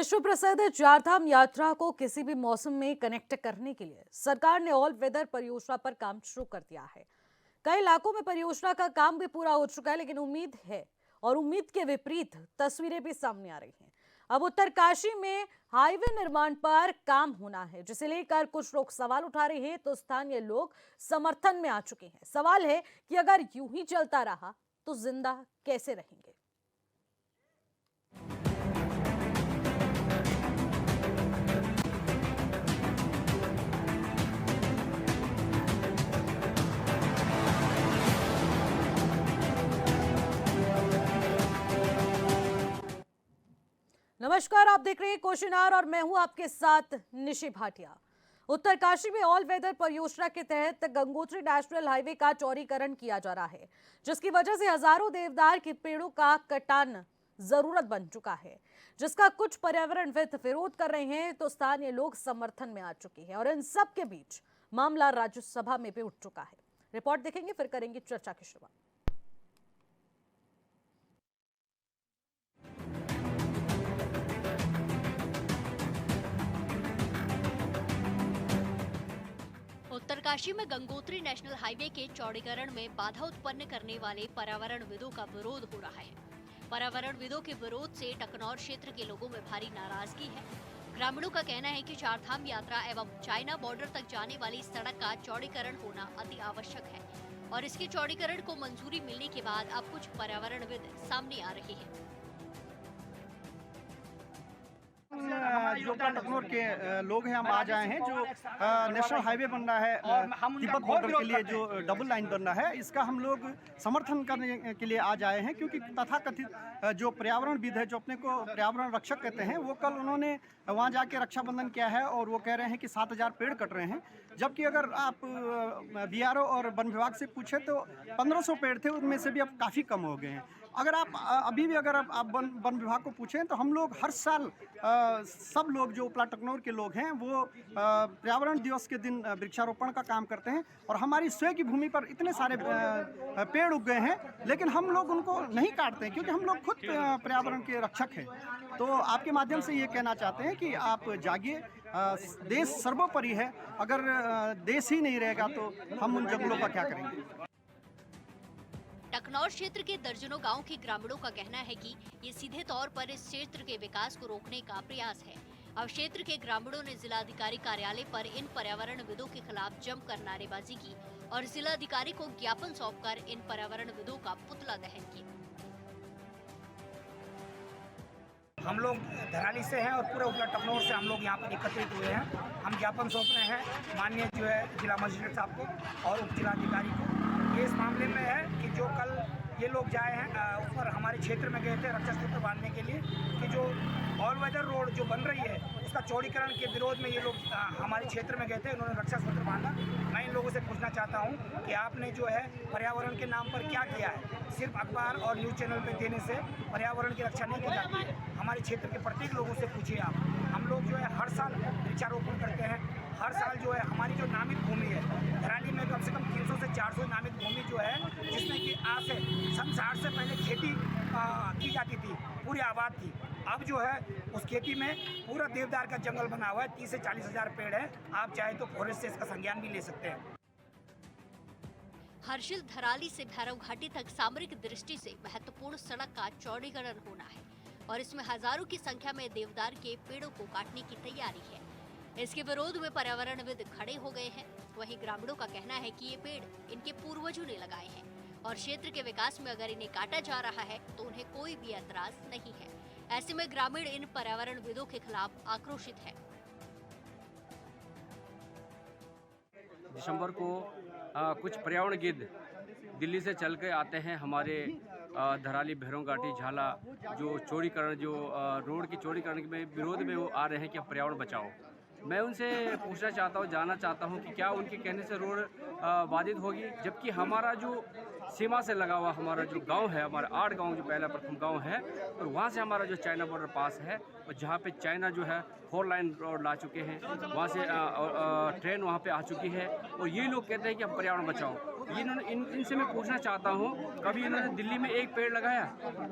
विश्व प्रसिद्ध चारधाम यात्रा को किसी भी मौसम में कनेक्ट करने के लिए सरकार ने ऑल वेदर परियोजना पर काम शुरू कर दिया है। कई इलाकों में परियोजना का काम भी पूरा हो चुका है, लेकिन उम्मीद है और उम्मीद के विपरीत तस्वीरें भी सामने आ रही हैं। अब उत्तरकाशी में हाईवे निर्माण पर काम होना है, जिसे लेकर कुछ लोग सवाल उठा रहे हैं तो स्थानीय लोग समर्थन में आ चुके हैं। सवाल है कि अगर यूं ही चलता रहा तो जिंदा कैसे रहेंगे। नमस्कार, आप देख रहे हैं कोशिनार और मैं हूं आपके साथ निशि भाटिया। उत्तरकाशी में ऑल वेदर परियोजना के तहत गंगोत्री नेशनल हाईवे का चौड़ीकरण किया जा रहा है, जिसकी वजह से हजारों देवदार के पेड़ों का कटान जरूरत बन चुका है, जिसका कुछ पर्यावरणविद विरोध कर रहे हैं तो स्थानीय लोग समर्थन में आ चुके हैं और इन सब के बीच मामला राज्यसभा में भी उठ चुका है। रिपोर्ट देखेंगे, फिर करेंगे चर्चा की शुरुआत। उत्तरकाशी में गंगोत्री नेशनल हाईवे के चौड़ीकरण में बाधा उत्पन्न करने वाले पर्यावरणविदों का विरोध हो रहा है। पर्यावरणविदों के विरोध से टकनौर क्षेत्र के लोगों में भारी नाराजगी है। ग्रामीणों का कहना है कि चारधाम यात्रा एवं चाइना बॉर्डर तक जाने वाली सड़क का चौड़ीकरण होना अति आवश्यक है और इसके चौड़ीकरण को मंजूरी मिलने के बाद अब कुछ पर्यावरणविद सामने आ रहे हैं। जो टकनौर के लोग हैं, हम आज आए हैं। जो नेशनल हाईवे बन रहा है तिब्बत बॉर्डर के लिए, जो डबल लाइन बन रहा है, इसका हम लोग समर्थन करने के लिए आज आए हैं, क्योंकि तथाकथित जो पर्यावरणविद है, जो अपने को पर्यावरण रक्षक कहते हैं, वो कल उन्होंने वहाँ जाके रक्षाबंधन किया है और वो कह रहे हैं कि 7000 पेड़ कट रहे हैं, जबकि अगर आप बीआरओ और वन विभाग से पूछे तो 1500 पेड़ थे, उनमें से भी अब काफ़ी कम हो गए हैं। अगर आप अभी भी अगर आप वन विभाग को पूछें तो हम लोग हर साल सब लोग जो उपला टकनौर के लोग हैं वो पर्यावरण दिवस के दिन वृक्षारोपण का काम करते हैं और हमारी स्वयं की भूमि पर इतने सारे पेड़ उग गए हैं, लेकिन हम लोग उनको नहीं काटते हैं, क्योंकि हम लोग खुद पर्यावरण के रक्षक हैं। तो आपके माध्यम से ये कहना चाहते हैं कि आप जागिए, देश सर्वोपरि है। अगर देश ही नहीं रहेगा तो हम उन जंगलों का क्या करेंगे। टकनौर क्षेत्र के दर्जनों गांव के ग्रामीणों का कहना है कि ये सीधे तौर पर इस क्षेत्र के विकास को रोकने का प्रयास है। अब क्षेत्र के ग्रामीणों ने जिलाधिकारी कार्यालय पर इन पर्यावरणविदों के खिलाफ जमकर नारेबाजी की और जिलाधिकारी को ज्ञापन सौंपकर इन पर्यावरणविदों का पुतला दहन किया। हम लोग धराली से हैं और पूरे उपला टकनौर से हम लोग यहाँ पर एकत्रित हुए हैं। हम ज्ञापन सौंप रहे हैं माननीय जो है जिला मजिस्ट्रेट साहब को और उप जिलाधिकारी को। ये इस मामले में है कि जो कल ये लोग जाए हैं ऊपर हमारे क्षेत्र में गए थे रक्षा सूत्र बांधने के लिए, कि जो ऑल वेदर रोड जो बन रही है उसका चौड़ीकरण के विरोध में ये लोग हमारे क्षेत्र में गए थे, उन्होंने रक्षा सूत्र बांधा। मैं इन लोगों से पूछना चाहता हूँ कि आपने जो है पर्यावरण के नाम पर क्या किया है। सिर्फ अखबार और न्यूज़ चैनल पे देने से पर्यावरण की रक्षा नहीं की जाती है। हमारे क्षेत्र के प्रत्येक लोगों से पूछिए आप। हम लोग जो है हर साल वृक्षारोपण करते हैं। हर साल जो है हमारी जो नामित भूमि है धराली में कम से कम 300 से 400 नामित भूमि जो है, जिसमें कि आज से सन 60 से पहले खेती की जाती थी, पूरी आबाद थी। अब जो है उस खेती में पूरा देवदार का जंगल बना हुआ है, 30 से 40 हजार पेड़ है। आप चाहे तो फॉरेस्ट से इसका संज्ञान भी ले सकते हैं। हर्षिल धराली से भैरव घाटी तक सामरिक दृष्टि से महत्वपूर्ण सड़क का चौड़ीकरण होना है और इसमें हजारों की संख्या में देवदार के पेड़ों को काटने की तैयारी है। इसके विरोध में पर्यावरणविद खड़े हो गए हैं। वहीं ग्रामीणों का कहना है कि ये पेड़ इनके पूर्वजों ने लगाए हैं और क्षेत्र के विकास में अगर इन्हें काटा जा रहा है तो उन्हें कोई भी ऐतराज नहीं है। ऐसे में ग्रामीण इन पर्यावरणविदों के खिलाफ आक्रोशित है। दिसंबर को कुछ पर्यावरणविद दिल्ली से चल के आते हैं हमारे धराली भैरव घाटी झाला जो चौड़ीकरण, जो रोड की चौड़ीकरण में विरोध में वो आ रहे हैं कि पर्यावरण बचाओ। मैं उनसे पूछना चाहता हूँ, जानना चाहता हूँ कि क्या उनके कहने से रोड बाधित होगी, जबकि हमारा जो सीमा से लगा हुआ हमारा जो गांव है, हमारा 8 गांव जो पहला प्रथम गांव है, और वहां से हमारा जो चाइना बॉर्डर पास है, और जहां पे चाइना जो है 4 लाइन रोड ला चुके हैं, वहां से ट्रेन वहां पे आ चुकी है, और ये लोग कहते हैं कि हम पर्यावरण बचाओ। इनसे मैं पूछना चाहता हूँ, कभी इन्होंने दिल्ली में एक पेड़ लगाया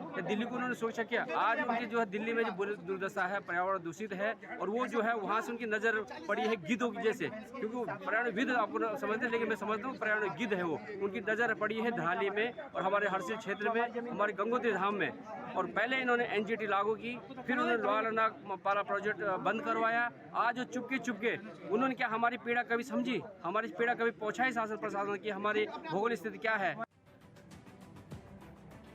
या दिल्ली को उन्होंने सोचा क्या? आज उनकी जो है दिल्ली में जो दुर्दशा है, पर्यावरण दूषित है, और वो जो है वहाँ से उनकी नज़र पड़ी है गिद्धों की जैसे, क्योंकि वो पर्यावरणविद आपको समझते हैं, लेकिन मैं समझता हूँ पर्यावरण गिद्ध है वो। उनकी नज़र पड़ी है धराली में और हमारे हरसिल क्षेत्र में, हमारे गंगोत्री धाम में। और पहले इन्होंने NGT लागू की, फिर उन्होंने लोहारनाग पाला प्रोजेक्ट बंद करवाया। आज वो चुपके उन्होंने क्या हमारी पीड़ा कभी समझी? हमारी पीड़ा कभी पहुँचाई शासन प्रशासन की? हमारी भौगोलिक स्थिति क्या है?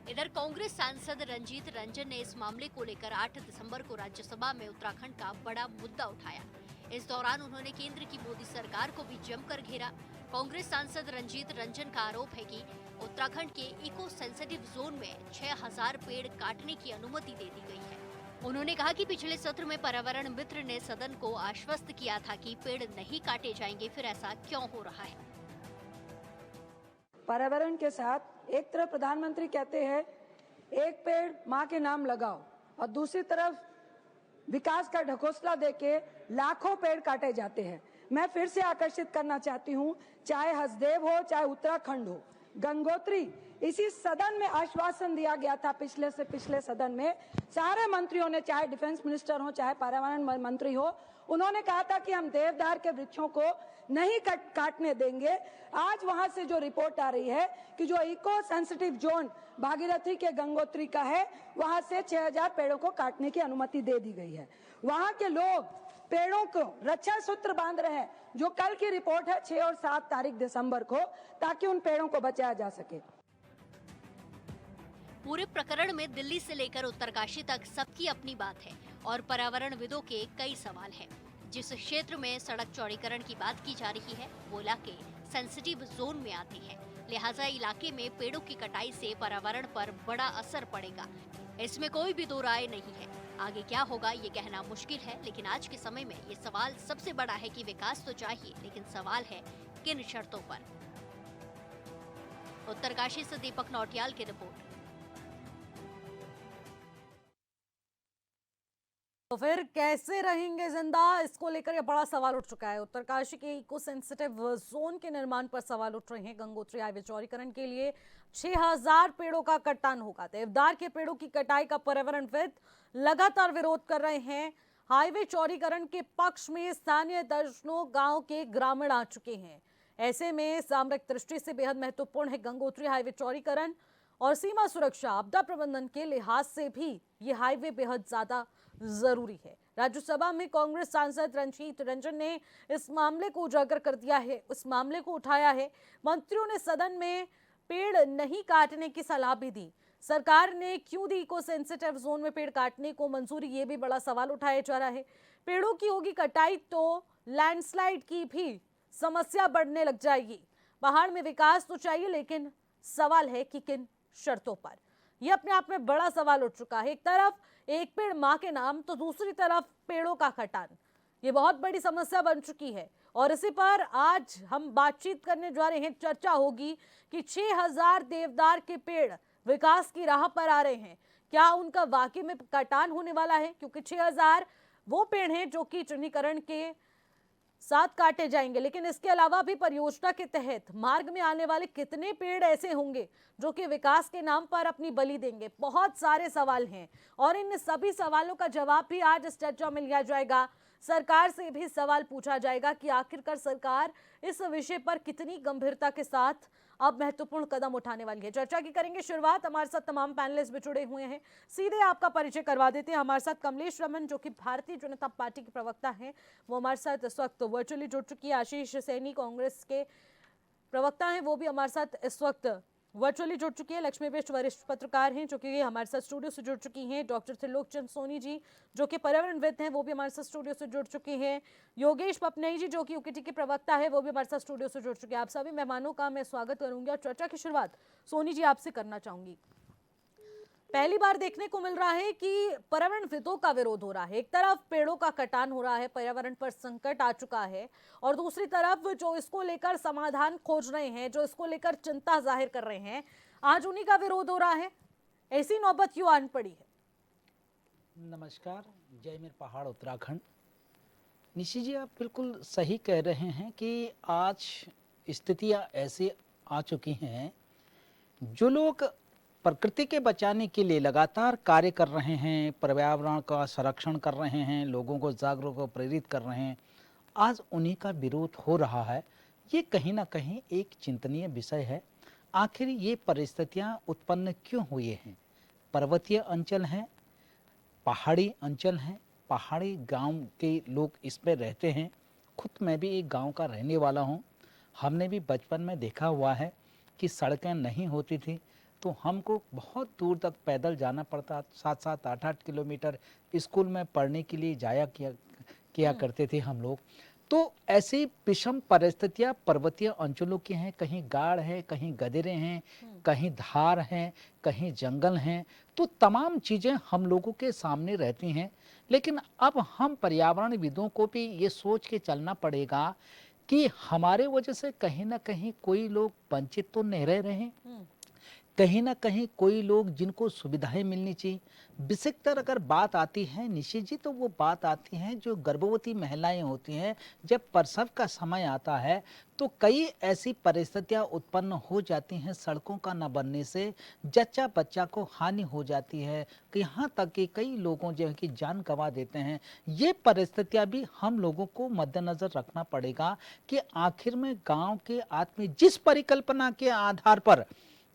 इधर कांग्रेस सांसद रंजीत रंजन ने इस मामले को लेकर 8 दिसंबर को राज्यसभा में उत्तराखंड का बड़ा मुद्दा उठाया। इस दौरान उन्होंने केंद्र की मोदी सरकार को भी जमकर घेरा। कांग्रेस सांसद रंजीत रंजन का आरोप है कि उत्तराखंड के इको सेंसिटिव जोन में 6000 पेड़ काटने की अनुमति दे दी गई है। उन्होंने कहा कि पिछले सत्र में पर्यावरण मित्र ने सदन को आश्वस्त किया था कि पेड़ नहीं काटे जाएंगे, फिर ऐसा क्यों हो रहा है? पर्यावरण के साथ एक तरफ प्रधानमंत्री कहते हैं एक पेड़ माँ के नाम लगाओ, और दूसरी तरफ विकास का ढकोसला देके लाखों पेड़ काटे जाते हैं। मैं फिर से आकर्षित करना चाहती हूँ, चाहे हसदेव हो चाहे उत्तराखंड हो, गंगोत्री, इसी सदन में आश्वासन दिया गया था पिछले सदन में सारे मंत्रियों ने, चाहे डिफेंस मिनिस्टर हो चाहे पर्यावरण मंत्री हो, उन्होंने कहा था कि हम देवदार के वृक्षों को नहीं काटने देंगे। आज वहां से जो रिपोर्ट आ रही है कि जो इको सेंसिटिव जोन भागीरथी के गंगोत्री का है, वहां से 6000 पेड़ों को काटने की अनुमति दे दी गई है। वहां के लोग पेड़ों को रक्षा सूत्र बांध रहे हैं, जो कल की रिपोर्ट है 6 और 7 तारीख दिसंबर को, ताकि उन पेड़ों को बचाया जा सके। पूरे प्रकरण में दिल्ली से लेकर उत्तरकाशी तक सबकी अपनी बात है और पर्यावरणविदों के कई सवाल हैं। जिस क्षेत्र में सड़क चौड़ीकरण की बात की जा रही है वो इलाके सेंसिटिव जोन में आते हैं, लिहाजा इलाके में पेड़ों की कटाई से पर्यावरण पर बड़ा असर पड़ेगा, इसमें कोई भी दो राय नहीं है। आगे क्या होगा ये कहना मुश्किल है, लेकिन आज के समय में ये सवाल सबसे बड़ा है कि विकास तो चाहिए, लेकिन सवाल है किन शर्तों पर। उत्तरकाशी से दीपक नौटियाल की रिपोर्ट। तो फिर कैसे रहेंगे जिंदा, इसको लेकर यह बड़ा सवाल उठ चुका है। उत्तरकाशी के इको सेंसिटिव जोन के निर्माण पर सवाल उठ रहे हैं। गंगोत्री हाईवे चौड़ीकरण के लिए 6000 पेड़ों का कटान होगा। देवदार के पेड़ों की कटाई का पर्यावरणविद लगातार विरोध कर रहे हैं। हाईवे चौड़ीकरण के पक्ष में स्थानीय दर्जनों गांव के ग्रामीण आ चुके हैं। ऐसे में सामरिक दृष्टि से बेहद महत्वपूर्ण है गंगोत्री हाईवे चौड़ीकरण, और सीमा सुरक्षा आपदा प्रबंधन के लिहाज से भी ये हाईवे बेहद ज्यादा जरूरी है। राज्यसभा में कांग्रेस सांसद रंजीत रंजन ने इस मामले को उजागर कर दिया है, उस मामले को उठाया है। मंत्रियों ने सदन में पेड़ नहीं काटने की सलाह भी दी। सरकार ने क्यों दी इको सेंसिटिव जोन में पेड़ काटने को मंजूरी, ये भी बड़ा सवाल उठाया जा रहा है। पेड़ों की होगी कटाई तो लैंडस्लाइड की भी समस्या बढ़ने लग जाएगी। पहाड़ में विकास तो चाहिए, लेकिन सवाल है कि किन शर्तों पर। यह अपने आप में बड़ा सवाल उठ चुका है। एक तरफ एक पेड़ मां के नाम, तो दूसरी तरफ पेड़ों का कटान, ये बहुत बड़ी समस्या बन चुकी है। और इसी पर आज हम बातचीत करने जा रहे हैं। चर्चा होगी कि 6000 देवदार के पेड़ विकास की राह पर आ रहे हैं, क्या उनका वाकई में कटान होने वाला है? क्योंकि 6000 वो पेड़ हैं जो कि चिन्हीकरण के साथ काटे जाएंगे, लेकिन इसके अलावा भी परियोजना के तहत मार्ग में आने वाले कितने पेड़ ऐसे होंगे जो कि विकास के नाम पर अपनी बलि देंगे? बहुत सारे सवाल हैं और इन सभी सवालों का जवाब भी आज इस चर्चा में लिया जाएगा। सरकार से भी सवाल पूछा जाएगा कि आखिरकार सरकार इस विषय पर कितनी गंभीरता के साथ अब महत्वपूर्ण कदम उठाने वाली है। चर्चा की करेंगे शुरुआत। हमारे साथ तमाम पैनलिस्ट भी जुड़े हुए हैं। सीधे आपका परिचय करवा देते हैं। हमारे साथ कमलेश रमन, जो कि भारतीय जनता पार्टी के प्रवक्ता हैं, वो हमारे साथ इस वक्त वर्चुअली जुड़ चुकी है। आशीष सैनी, कांग्रेस के प्रवक्ता हैं, वो भी हमारे साथ इस वक्त वर्चुअली जुड़ चुकी है। लक्ष्मी बिष्ट वरिष्ठ पत्रकार हैं जो कि हमारे साथ स्टूडियो से जुड़ चुकी हैं। डॉक्टर त्रिलोक चंद सोनी जी, जो कि पर्यावरणविद हैं, वो भी हमारे साथ स्टूडियो से जुड़ चुके हैं। योगेश पपनई जी, जो कि यूकेटी के प्रवक्ता है, वो भी हमारे साथ स्टूडियो से जुड़ चुके हैं। आप सभी मेहमानों का मैं स्वागत करूंगी और चर्चा की शुरुआत सोनी जी आपसे करना चाहूंगी। पहली बार देखने को मिल रहा है कि पर्यावरणविदों का विरोध हो रहा है। एक तरफ पेड़ों का कटान हो रहा है, पर्यावरण पर संकट आ चुका है, और दूसरी तरफ जो इसको लेकर समाधान खोज रहे हैं, जो इसको लेकर चिंता जाहिर कर रहे हैं, आज उन्हीं का विरोध हो रहा है। ऐसी नौबत क्यों आन पड़ी है? नमस्कार, जय मेरे पहाड़ उत्तराखंड। निशी जी, आप बिल्कुल सही कह रहे हैं कि आज स्थितियां ऐसी आ चुकी हैं, जो लोग प्रकृति के बचाने के लिए लगातार कार्य कर रहे हैं, पर्यावरण का संरक्षण कर रहे हैं, लोगों को जागरूक और प्रेरित कर रहे हैं, आज उन्हीं का विरोध हो रहा है। ये कहीं ना कहीं एक चिंतनीय विषय है। आखिर ये परिस्थितियां उत्पन्न क्यों हुई हैं? पर्वतीय अंचल हैं, पहाड़ी अंचल हैं, पहाड़ी गांव के लोग इसमें रहते हैं। खुद मैं भी एक गांव का रहने वाला हूं। हमने भी बचपन में देखा हुआ है कि सड़कें नहीं होती थी तो हमको बहुत दूर तक पैदल जाना पड़ता, 7-7, 8-8 किलोमीटर स्कूल में पढ़ने के लिए जाया किया करते थे हम लोग। तो ऐसी विषम परिस्थितियां पर्वतीय अंचलों की हैं। कहीं गाड़ है, कहीं गदेरे हैं, कहीं धार हैं, कहीं जंगल हैं। तो तमाम चीज़ें हम लोगों के सामने रहती हैं। लेकिन अब हम पर्यावरणविदों को भी ये सोच के चलना पड़ेगा कि हमारे वजह से कहीं ना कहीं कोई लोग वंचित तो नहीं रह रहे हैं। कहीं ना कहीं कोई लोग जिनको सुविधाएं मिलनी चाहिए। विशेषकर अगर बात आती है निशी जी, तो वो बात आती है जो गर्भवती महिलाएं होती हैं। जब प्रसव का समय आता है तो कई ऐसी परिस्थितियां उत्पन्न हो जाती हैं सड़कों का न बनने से, जच्चा बच्चा को हानि हो जाती है, कि यहाँ तक कि कई लोगों जो है कि जान गंवा देते हैं। ये परिस्थितियां भी हम लोगों को मद्देनजर रखना पड़ेगा कि आखिर में गांव के आदमी जिस परिकल्पना के आधार पर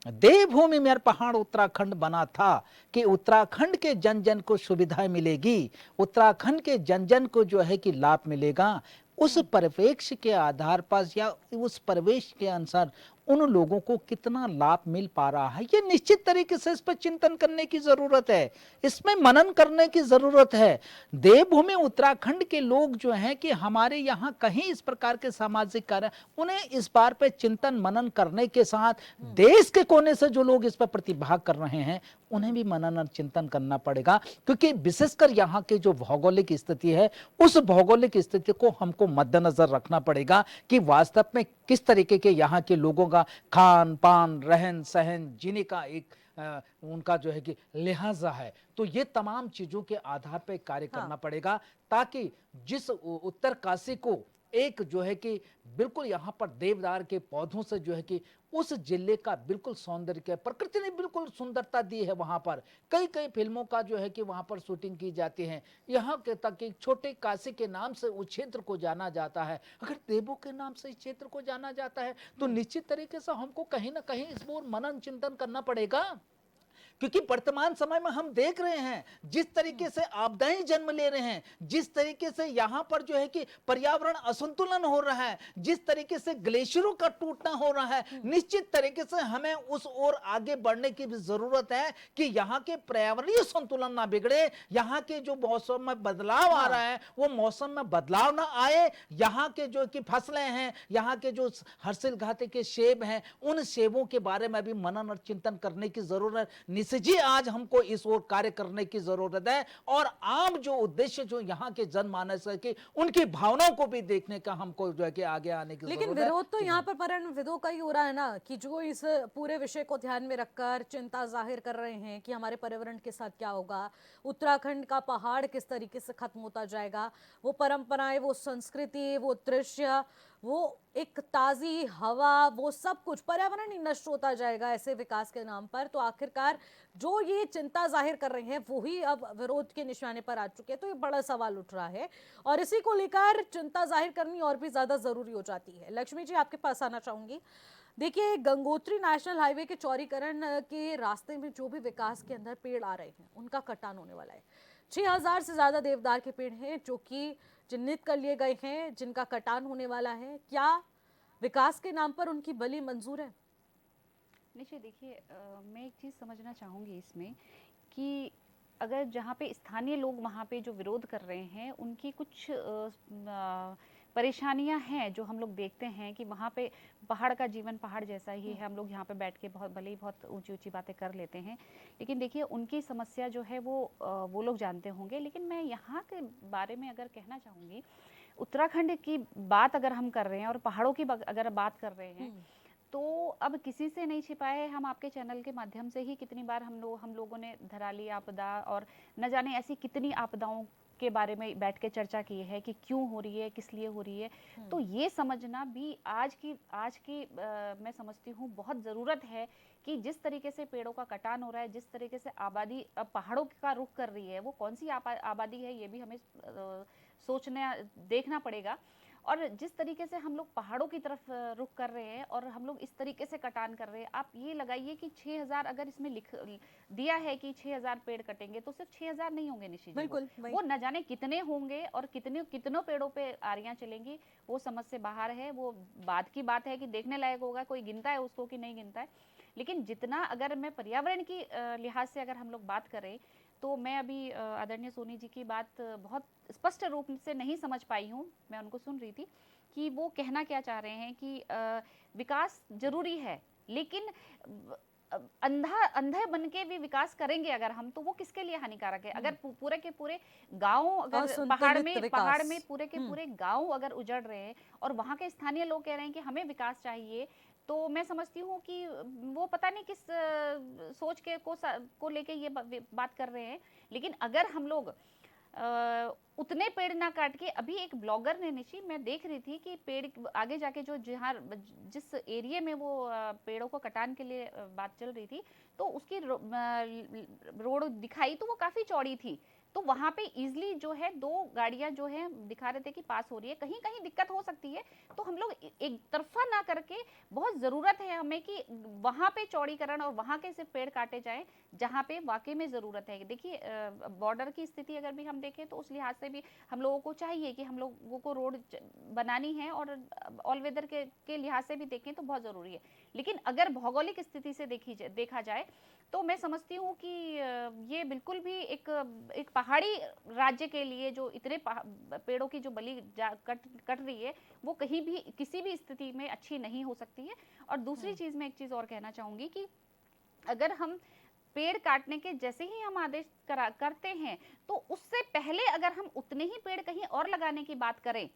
देवभूमि मेरा पहाड़ उत्तराखंड बना था कि उत्तराखंड के जन जन को सुविधाएं मिलेगी, उत्तराखंड के जन जन को जो है कि लाभ मिलेगा, उस परिप्रेक्ष्य के आधार पर या उस परिवेश के अनुसार उन लोगों को कितना लाभ मिल पा रहा है, ये निश्चित तरीके से इस पर चिंतन करने की जरूरत है, इसमें मनन करने की जरूरत है। देवभूमि उत्तराखंड के लोग जो हैं कि हमारे यहाँ कहीं इस प्रकार के सामाजिक कार्य, उन्हें इस बार पे चिंतन मनन करने के साथ देश के कोने से जो लोग इस पर प्रतिभाग कर रहे हैं उन्हें भी मनन और चिंतन करना पड़ेगा। क्योंकि विशेषकर यहाँ की जो भौगोलिक स्थिति है, उस भौगोलिक स्थिति को हमको मद्देनजर रखना पड़ेगा कि वास्तव में किस तरीके के यहाँ के लोगों का खान पान, रहन सहन, जीने का एक उनका जो है कि लिहाजा है। तो ये तमाम चीजों के आधार पर कार्य करना पड़ेगा, ताकि जिस उत्तरकाशी को एक जो है कि बिल्कुल यहाँ पर देवदार के पौधों से जो है कि उस जिले का बिल्कुल सौंदर्य, प्रकृति ने बिल्कुल सुंदरता दी है। वहां पर कई कई फिल्मों का जो है कि वहां पर शूटिंग की जाती है। यहाँ के तक एक छोटे काशी के नाम से उस क्षेत्र को जाना जाता है। अगर देवों के नाम से इस क्षेत्र को जाना जाता है तो निश्चित तरीके से हमको कहीं ना कहीं इस पर मनन चिंतन करना पड़ेगा। क्योंकि वर्तमान समय में हम देख रहे हैं जिस तरीके से आपदाएं जन्म ले रहे हैं, जिस तरीके से यहाँ पर जो है कि पर्यावरण असंतुलन हो रहा है, जिस तरीके से ग्लेशियरों का टूटना हो रहा है, निश्चित तरीके से हमें उस ओर आगे बढ़ने की भी जरूरत है कि यहाँ के पर्यावरणीय संतुलन ना बिगड़े, यहाँ के जो मौसम में बदलाव आ रहा है वो मौसम में बदलाव ना आए, यहाँ के जो कि फसलें हैं, यहाँ के जो हर्षिल घाटे के सेब हैं, उन सेबों के बारे में भी मनन और चिंतन करने की जरूरत जी आज हमको इस ओर कार्य करने की जरूरत है। और आम जो उद्देश्य जो यहाँ के जनमानस है कि उनकी भावनाओं को भी देखने का हमको जो है कि आगे आने की जरूरत है। लेकिन विरोध तो यहाँ पर पर्यावरणविदों का ही हो रहा है ना, कि जो इस पूरे विषय को ध्यान में रखकर चिंता जाहिर कर रहे हैं कि हमारे पर्यावरण के साथ क्या होगा, उत्तराखंड का पहाड़ किस तरीके से खत्म होता जाएगा, वो परंपराएं, वो संस्कृति, वो दृश्य, वो एक ताजी हवा, वो सब कुछ पर्यावरण ही नष्ट होता जाएगा ऐसे विकास के नाम पर। तो आखिरकार जो ये चिंता जाहिर कर रहे हैं वो ही अब विरोध के निशाने पर आ चुके हैं। तो ये बड़ा सवाल उठ रहा है और इसी को लेकर चिंता जाहिर करनी और भी ज्यादा जरूरी हो जाती है। लक्ष्मी जी, आपके पास आना चाहूंगी। देखिए, गंगोत्री नेशनल हाईवे के चौड़ीकरण के रास्ते में जो भी विकास के अंदर पेड़ आ रहे हैं उनका कटान होने वाला है। 6000 से ज्यादा देवदार के पेड़ हैं जो कि चिन्हित कर लिए गए हैं, जिनका कटान होने वाला है। क्या विकास के नाम पर उनकी बलि मंजूर है? निश्चय, देखिए, मैं एक चीज़ समझना चाहूँगी इसमें कि अगर जहाँ पे स्थानीय लोग वहाँ पे जो विरोध कर रहे हैं उनकी कुछ परेशानियां हैं जो हम लोग देखते हैं कि वहाँ पे पहाड़ का जीवन पहाड़ जैसा ही है। हम लोग यहाँ पे बैठ के बहुत भले ही बहुत ऊंची ऊंची बातें कर लेते हैं, लेकिन देखिए उनकी समस्या जो है वो लोग जानते होंगे। लेकिन मैं यहाँ के बारे में अगर कहना चाहूँगी, उत्तराखंड की बात अगर हम कर रहे हैं और पहाड़ों की अगर बात कर रहे हैं, तो अब किसी से नहीं छिपा है, हम आपके चैनल के माध्यम से ही कितनी बार हम लोगों ने धराली आपदा और न जाने ऐसी कितनी आपदाओं के बारे में बैठ के चर्चा की है कि क्यों हो रही है, किस लिए हो रही है। तो ये समझना भी आज की मैं समझती हूँ बहुत ज़रूरत है कि जिस तरीके से पेड़ों का कटान हो रहा है, जिस तरीके से आबादी अब पहाड़ों का रुख कर रही है, वो कौन सी आबादी है ये भी हमें सोचना देखना पड़ेगा। और जिस तरीके से हम लोग पहाड़ों की तरफ रुख कर रहे हैं और हम लोग इस तरीके से कटान कर रहे हैं, आप ये लगाइए कि 6000 अगर इसमें लिख दिया है कि 6000 पेड़ कटेंगे, तो सिर्फ 6000 नहीं होंगे निशी जी, बिल्कुल, वो न जाने कितने होंगे और कितनों पेड़ों पे आरियां चलेंगी, वो समझ से बाहर है। वो बाद की बात है कि देखने लायक होगा, कोई गिनता है उसको कि नहीं गिनता है। लेकिन जितना अगर मैं पर्यावरण की लिहाज से अगर हम लोग बात करें, तो मैं अभी आदरणीय सोनी जी की बात बहुत स्पष्ट रूप से नहीं समझ पाई हूँ। मैं उनको सुन रही थी कि वो कहना क्या चाह रहे हैं कि विकास जरूरी है, लेकिन अंधे बन के भी विकास करेंगे अगर हम, तो वो किसके लिए हानिकारक है। अगर पूरे के पूरे गांव अगर पहाड़ में पूरे के पूरे गांव अगर उजड़ रहे हैं और वहां के स्थानीय लोग कह रहे हैं कि हमें विकास चाहिए, तो मैं समझती हूँ कि वो पता नहीं किस सोच के को लेके ये बात कर रहे हैं। लेकिन अगर हम लोग उतने पेड़ ना काट के, अभी एक ब्लॉगर ने निशी मैं देख रही थी कि पेड़ आगे जाके जो जहाँ जिस एरिया में वो पेड़ों को कटान के लिए बात चल रही थी, तो उसकी रोड दिखाई तो वो काफी चौड़ी थी। तो वहां पे इजिली जो है 2 गाड़ियां जो है दिखा रहे थे कि पास हो रही है। कहीं कहीं दिक्कत हो सकती है, तो हम लोग एक तरफा ना करके बहुत जरूरत है हमें कि वहां पे चौड़ीकरण और वहां के सिर्फ पेड़ काटे जाएं जहां पे वाकई में जरूरत है। देखिए बॉर्डर की स्थिति अगर भी हम देखें, तो उस लिहाज से भी हम लोगों को चाहिए कि हम लोगों को रोड बनानी है, और ऑल वेदर के लिहाज से भी देखें तो बहुत जरूरी है। लेकिन अगर भौगोलिक स्थिति से देखा जाए, तो मैं समझती हूँ कि ये बिल्कुल भी एक पहाड़ी राज्य के लिए जो इतने पेड़ों की जो बलि कट रही है, वो कहीं भी किसी भी स्थिति में अच्छी नहीं हो सकती है। और दूसरी चीज मैं एक चीज और कहना चाहूंगी कि अगर हम पेड़ काटने के जैसे ही हम आदेश करते हैं, तो उससे पहले अगर हम उतने ही पेड़ कहीं और लगाने की बात करें,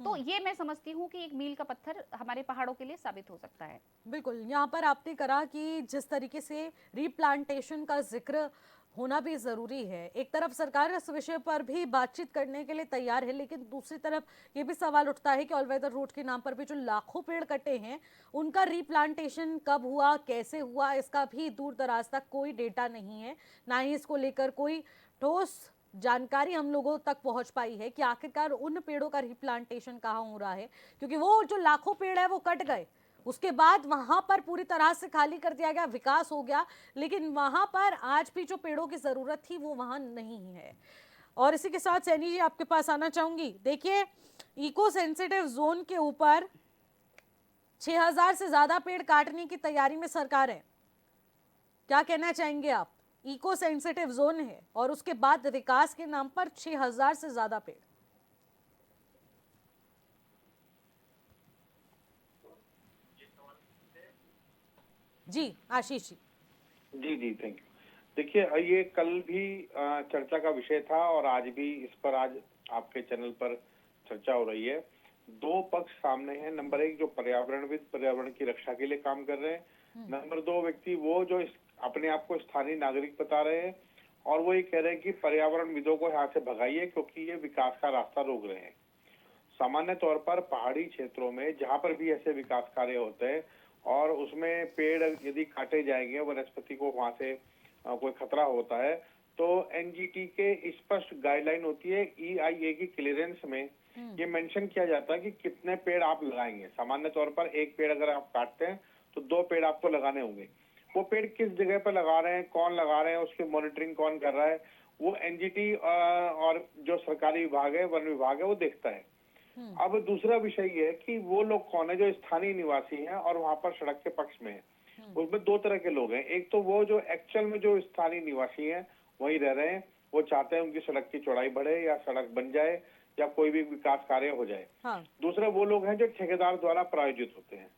तो ये मैं समझती हूँ कि एक मील का पत्थर हमारे पहाड़ों के लिए साबित हो सकता है। बिल्कुल, यहाँ पर आपने करा कि जिस तरीके से रीप्लांटेशन का जिक्र होना भी जरूरी है। एक तरफ सरकार इस विषय पर भी बातचीत करने के लिए तैयार है, लेकिन दूसरी तरफ ये भी सवाल उठता है कि ऑल वेदर रोड के नाम पर भी जो लाखों पेड़ कटे हैं, उनका रीप्लांटेशन कब हुआ, कैसे हुआ, इसका भी दूर दराज तक कोई डेटा नहीं है। ना ही इसको लेकर कोई ठोस जानकारी हम लोगों तक पहुंच पाई है कि आखिरकार उन पेड़ों का रिप्लांटेशन कहाँ हो रहा है, क्योंकि वो जो लाखों पेड़ है वो कट गए, उसके बाद वहां पर पूरी तरह से खाली कर दिया गया, विकास हो गया, लेकिन वहां पर आज भी जो पेड़ों की जरूरत थी वो वहां नहीं है। और इसी के साथ सैनी जी आपके पास आना चाहूंगी। देखिए, इको सेंसिटिव जोन के ऊपर 6000 से ज्यादा पेड़ काटने की तैयारी में सरकार है, क्या कहना चाहेंगे आप? इको सेंसिटिव जोन है और उसके बाद विकास के नाम पर 6000 से ज्यादा पेड़। जी आशीष जी। जी जी, थैंक यू। देखिए, ये कल भी चर्चा का विषय था और आज भी इस पर आज आपके चैनल पर चर्चा हो रही है। 2 पक्ष सामने हैं। नंबर 1 जो पर्यावरणविद पर्यावरण की रक्षा के लिए काम कर रहे हैं, नंबर 2 व्यक्ति वो जो अपने आप को स्थानीय नागरिक बता रहे हैं और वो ये कह रहे हैं कि पर्यावरणविदों को यहाँ से भगाइए क्योंकि ये विकास का रास्ता रोक रहे हैं। सामान्य तौर पर पहाड़ी क्षेत्रों में जहाँ पर भी ऐसे विकास कार्य होते हैं और उसमें पेड़ यदि काटे जाएंगे, वनस्पति को वहां से कोई खतरा होता है, तो एनजीटी के स्पष्ट गाइडलाइन होती है। EIA की क्लियरेंस में ये मेंशन किया जाता है कि कितने पेड़ आप लगाएंगे। सामान्य तौर पर 1 पेड़ अगर आप काटते हैं तो 2 पेड़ आपको लगाने होंगे। वो पेड़ किस जगह पर लगा रहे हैं, कौन लगा रहे हैं, उसकी मॉनिटरिंग कौन कर रहा है, वो एनजीटी और जो सरकारी विभाग है, वन विभाग है, वो देखता है। अब दूसरा विषय ये है कि वो लोग कौन है जो स्थानीय निवासी हैं और वहां पर सड़क के पक्ष में है। उसमें 2 तरह के लोग हैं। एक तो वो जो एक्चुअल में जो स्थानीय निवासी हैं वहीं रह रहे हैं, वो चाहते हैं उनकी सड़क की चौड़ाई बढ़े या सड़क बन जाए या कोई भी विकास कार्य हो जाए। हाँ। दूसरे वो लोग हैं जो ठेकेदार द्वारा प्रायोजित होते हैं।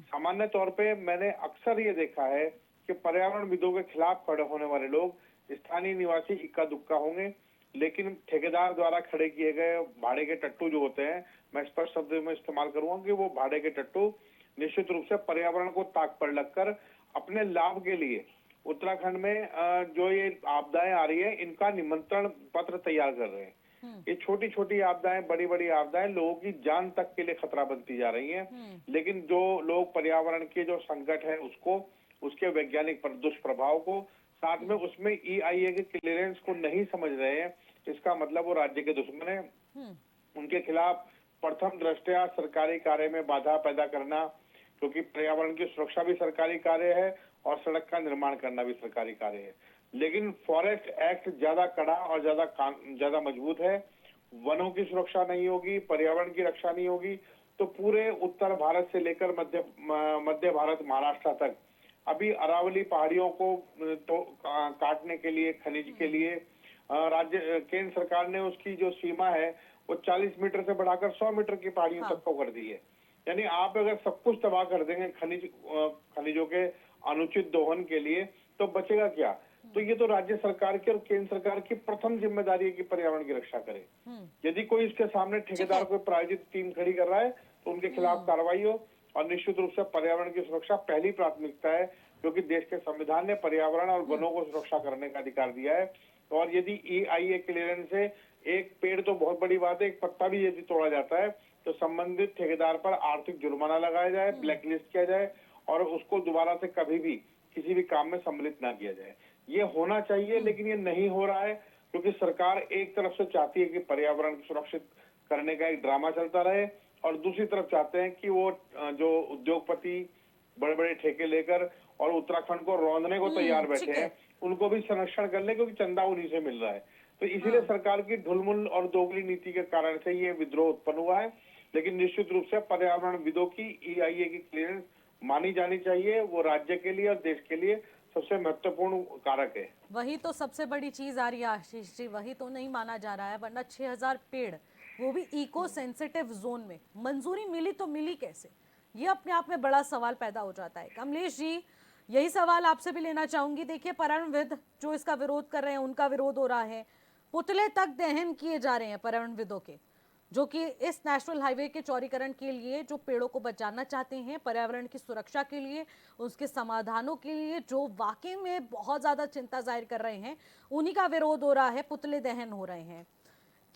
सामान्य तौर पे मैंने अक्सर ये देखा है कि पर्यावरणविदों के खिलाफ खड़े होने वाले लोग स्थानीय निवासी इक्का दुक्का होंगे, लेकिन ठेकेदार द्वारा खड़े किए गए भाड़े के टट्टू जो होते हैं, मैं स्पष्ट शब्द में इस्तेमाल करूंगा कि वो भाड़े के टट्टू निश्चित रूप से पर्यावरण को ताक पर लगकर अपने लाभ के लिए उत्तराखंड में जो ये आपदाएं आ रही है, इनका निमंत्रण पत्र तैयार कर रहे हैं। ये छोटी छोटी आपदाएं, बड़ी बड़ी आपदाएं लोगों की जान तक के लिए खतरा बनती जा रही हैं। लेकिन जो लोग पर्यावरण के जो संकट है उसको, उसके वैज्ञानिक दुष्प्रभाव को, साथ में उसमें EIA के क्लियरेंस को नहीं समझ रहे हैं, इसका मतलब वो राज्य के दुश्मन है। उनके खिलाफ प्रथम दृष्टया सरकारी कार्य में बाधा पैदा करना, क्योंकि पर्यावरण की सुरक्षा भी सरकारी कार्य है और सड़क का निर्माण करना भी सरकारी कार्य है। लेकिन फॉरेस्ट एक्ट ज्यादा कड़ा और ज्यादा मजबूत है। वनों की सुरक्षा नहीं होगी, पर्यावरण की रक्षा नहीं होगी, तो पूरे उत्तर भारत से लेकर मध्य भारत, महाराष्ट्र तक अभी अरावली पहाड़ियों को तो काटने के लिए, खनिज के लिए केंद्र सरकार ने उसकी जो सीमा है वो 40 मीटर से बढ़ाकर 100 मीटर की पहाड़ियों तक को कर दी है। यानी आप अगर सब कुछ तबाह कर देंगे खनिजों के अनुचित दोहन के लिए, तो बचेगा क्या? तो ये तो राज्य सरकार की और केंद्र सरकार की प्रथम जिम्मेदारी है कि पर्यावरण की रक्षा करे। यदि कोई इसके सामने ठेकेदार कोई प्रायोजित टीम खड़ी कर रहा है तो उनके खिलाफ कार्रवाई हो, और निश्चित रूप से पर्यावरण की सुरक्षा पहली प्राथमिकता है, क्योंकि देश के संविधान ने पर्यावरण और वनों को सुरक्षा करने का अधिकार दिया है। और यदि EIA क्लियरेंस से एक पेड़ तो बहुत बड़ी बात है, एक पत्ता भी यदि तोड़ा जाता है तो संबंधित ठेकेदार पर आर्थिक जुर्माना लगाया जाए, ब्लैकलिस्ट किया जाए और उसको दोबारा से कभी भी किसी भी काम में सम्मिलित ना किया जाए। ये होना चाहिए, लेकिन ये नहीं हो रहा है, क्योंकि सरकार एक तरफ से चाहती है कि पर्यावरण को सुरक्षित करने का एक ड्रामा चलता रहे, और दूसरी तरफ चाहते हैं कि वो जो उद्योगपति बड़े बड़े ठेके लेकर और उत्तराखंड को रौंदने को तैयार बैठे हैं, उनको भी संरक्षण कर ले, क्योंकि चंदा उन्हीं से मिल रहा है। तो इसीलिए सरकार की ढुलमुल और दोगली नीति के कारण से ये विद्रोह उत्पन्न हुआ है। लेकिन निश्चित रूप से पर्यावरणविदों की EIA की क्लियरेंस मानी जानी चाहिए। वो राज्य के लिए और देश के लिए सबसे महत्वपूर्ण कारक है। वही तो सबसे बड़ी चीज आ रही है आशीष जी, वही तो नहीं माना जा रहा है। वरना 6000 पेड़, वो भी इको सेंसिटिव जोन में, मंजूरी मिली तो मिली कैसे? ये अपने आप में बड़ा सवाल पैदा हो जाता है। कमलेश जी, यही सवाल आपसे भी लेना चाहूंगी। देखिए, पर्यावरणविद जो इसका विरोध कर रहे हैं, उनका विरोध हो रहा है, पुतले तक दहन किए जा रहे हैं पर्यावरणविदों के, जो कि इस नेशनल हाईवे के चौड़ीकरण के लिए जो पेड़ों को बचाना चाहते हैं, पर्यावरण की सुरक्षा के लिए, उसके समाधानों के लिए, जो वाकई में बहुत ज्यादा चिंता जाहिर कर रहे हैं, उन्हीं का विरोध हो रहा है, पुतले दहन हो रहे हैं।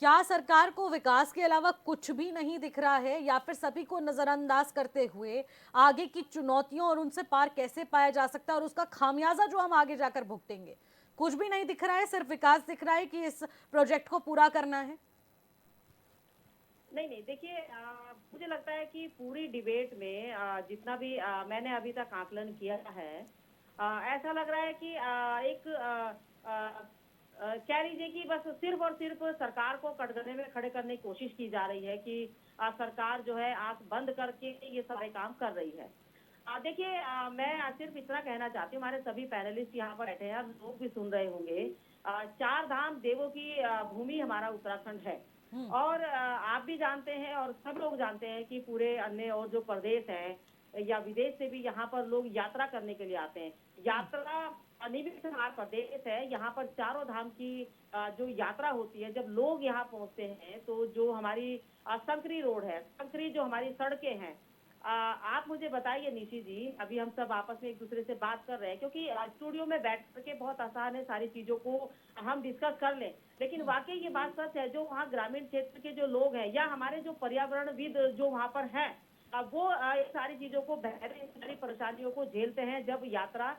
क्या सरकार को विकास के अलावा कुछ भी नहीं दिख रहा है, या फिर सभी को नजरअंदाज करते हुए आगे की चुनौतियों और उनसे पार कैसे पाया जा सकता है और उसका खामियाजा जो हम आगे जाकर भुगतेंगे, कुछ भी नहीं दिख रहा है? सिर्फ विकास दिख रहा है कि इस प्रोजेक्ट को पूरा करना है? नहीं, देखिए, मुझे लगता है कि पूरी डिबेट में जितना भी मैंने अभी तक आकलन किया है, ऐसा लग रहा है कि कह लीजिए कि बस सिर्फ और सिर्फ सरकार को कटघरे में खड़े करने की कोशिश की जा रही है कि सरकार जो है आंख बंद करके ये सारे काम कर रही है। देखिए, मैं सिर्फ इतना कहना चाहती हूँ, हमारे सभी पैनलिस्ट यहाँ पर बैठे हैं, लोग भी सुन रहे होंगे। 4 धाम देवों की भूमि हमारा उत्तराखंड है, और आप भी जानते हैं और सब लोग जानते हैं कि पूरे अन्य और जो प्रदेश हैं या विदेश से भी यहाँ पर लोग यात्रा करने के लिए आते हैं। यात्रा अनिवार्य हमारा प्रदेश है, यहाँ पर चारों धाम की जो यात्रा होती है, जब लोग यहाँ पहुँचते हैं तो जो हमारी संकरी रोड है, संकरी जो हमारी सड़कें हैं, आप मुझे बताइए निशी जी, अभी हम सब आपस में एक दूसरे से बात कर रहे हैं, क्योंकि स्टूडियो में बैठ करके बहुत आसान है सारी चीजों को हम डिस्कस कर लें, लेकिन वाकई ये बात सच है, जो वहाँ ग्रामीण क्षेत्र के जो लोग हैं या हमारे जो पर्यावरणविद जो वहाँ पर हैं, वो सारी चीजों को सारी परेशानियों को झेलते हैं जब यात्रा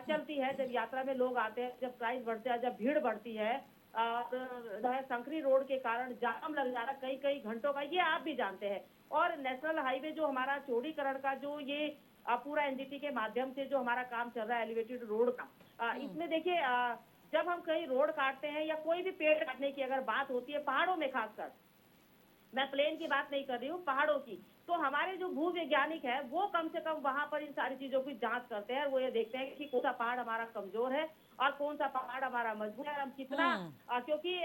चलती है, जब यात्रा में लोग आते हैं, जब प्राइस बढ़ते हैं, जब भीड़ बढ़ती है, जो है संकरी रोड के कारण जाम लग जा रहा है कई घंटों का, ये आप भी जानते हैं। और नेशनल हाईवे जो हमारा चौड़ीकरण का जो ये पूरा NGT के माध्यम से जो हमारा काम चल रहा है एलिवेटेड रोड का, इसमें देखिए, जब हम कहीं रोड काटते हैं या कोई भी पेड़ काटने की अगर बात होती है, पहाड़ों में खासकर, मैं प्लेन की बात नहीं कर रही हूँ, पहाड़ों की, तो हमारे जो भू वैज्ञानिक है वो कम से कम वहां पर इन सारी चीजों की जांच करते हैं। वो ये देखते हैं कि कौन सा पहाड़ हमारा कमजोर है और कौन सा पहाड़ हमारा मजबूत है, हम कितना, क्योंकि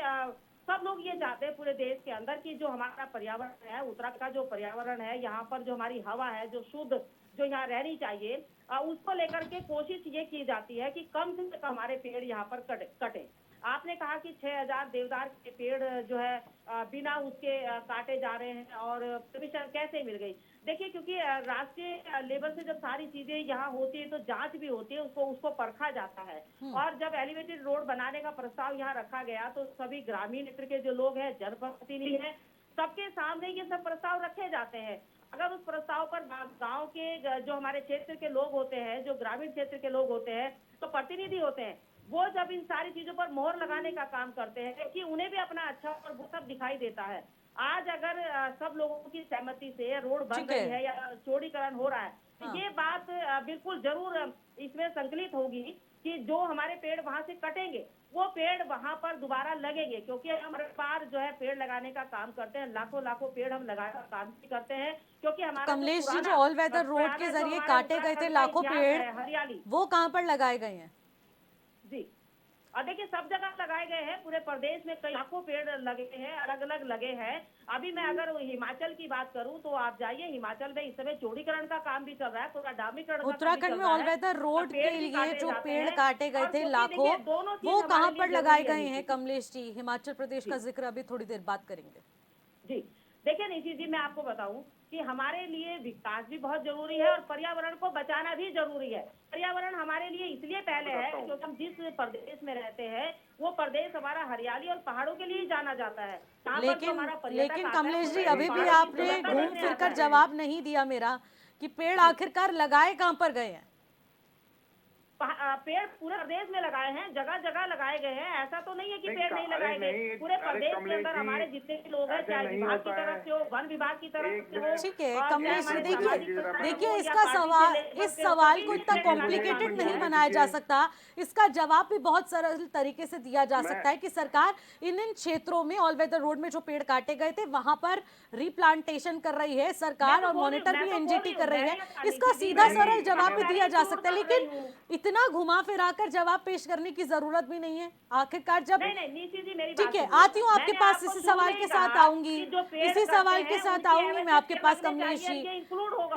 सब लोग ये चाहते हैं पूरे देश के अंदर कि जो हमारा पर्यावरण है, उत्तराखंड का जो पर्यावरण है, यहाँ पर जो हमारी हवा है, जो शुद्ध जो यहाँ रहनी चाहिए, उसको लेकर के कोशिश ये की जाती है कि कम से कम हमारे पेड़ यहाँ पर कटे। आपने कहा कि 6000 देवदार के पेड़ जो है बिना उसके काटे जा रहे हैं और परमिशन कैसे मिल गई? देखिए, क्योंकि राष्ट्रीय लेवल से जब सारी चीजें यहाँ होती है तो जांच भी होती है, उसको परखा जाता है। और जब एलिवेटेड रोड बनाने का प्रस्ताव यहाँ रखा गया तो सभी ग्रामीण क्षेत्र के जो लोग हैं, जनप्रतिनिधि हैं, सबके सामने ये सब प्रस्ताव रखे जाते हैं। अगर उस प्रस्ताव पर गांव के जो हमारे क्षेत्र के लोग होते हैं, जो ग्रामीण क्षेत्र के लोग होते हैं, तो प्रतिनिधि होते हैं, वो जब इन सारी चीजों पर मोहर लगाने का काम करते हैं कि उन्हें भी अपना अच्छा और वो सब दिखाई देता है। आज अगर सब लोगों की सहमति से रोड बन रही है या चौड़ीकरण हो रहा है, तो ये बात बिल्कुल जरूर इसमें संकलित होगी कि जो हमारे पेड़ वहां से कटेंगे वो पेड़ वहां पर दोबारा लगेंगे, क्योंकि हम हर बार जो है पेड़ लगाने का काम करते हैं, लाखों पेड़ हम लगाने का काम भी करते हैं, क्योंकि हमारा कमलेश जी, जो ऑल वेदर रोड के जरिए काटे गए थे लाखों पेड़, हरियाली, वो कहाँ पर लगाए गए हैं? जी, और देखिए सब जगह लगाए गए हैं, पूरे प्रदेश में कई लाखों पेड़ लगे हैं, अलग अलग लगे हैं। अभी मैं अगर हिमाचल की बात करूं तो आप जाइए, हिमाचल में इस समय चौड़ीकरण का काम भी चल रहा है, पूरा डामरीकरण। उत्तराखंड में ऑल वेदर रोड के लिए जो पेड़ काटे गए थे लाखों, वो कहाँ पर लगाए गए हैं कमलेश जी? हिमाचल प्रदेश का जिक्र अभी थोड़ी देर बात करेंगे। जी, देखिए निशी जी, मैं आपको बताऊं कि हमारे लिए विकास भी बहुत जरूरी है और पर्यावरण को बचाना भी जरूरी है। पर्यावरण हमारे लिए इसलिए पहले है क्योंकि हम जिस प्रदेश में रहते हैं वो प्रदेश हमारा हरियाली और पहाड़ों के लिए जाना जाता है। लेकिन कमलेश जी, अभी भी आपने घूम फिर कर जवाब नहीं दिया मेरा कि पेड़ आखिरकार लगाए कहाँ पर गए हैं? पेड़ पूरे प्रदेश में लगाए हैं, जगह जगह लगाए गए हैं। ऐसा तो नहीं है कि पेड़ नहीं लगाए गए। पूरे प्रदेश के अंदर हमारे जितने भी लोग हैं, चाहे विभाग की तरफ से हो, वन विभाग की तरफ से हो। ठीक है कमलेश जी, देखिए इसका सवाल, इस सवाल को इतना कॉम्प्लिकेटेड नहीं बनाया जा सकता। इसका जवाब भी बहुत सरल तरीके से दिया जा सकता है कि सरकार इन क्षेत्रों में ऑल वेदर रोड में जो पेड़ काटे गए थे वहां पर रिप्लांटेशन कर रही है सरकार, और मॉनिटर भी एनजीटी कर रही है। इसका सीधा सरल जवाब भी दिया जा सकता है, लेकिन इतना घुमा फिरा कर जवाब पेश करने की जरूरत भी नहीं है। आखिरकार जब ठीक है, आती हूँ आपके पास, इसी सवाल के साथ आऊंगी, इसी सवाल के साथ आऊंगी मैं आपके पास कमलेश जी,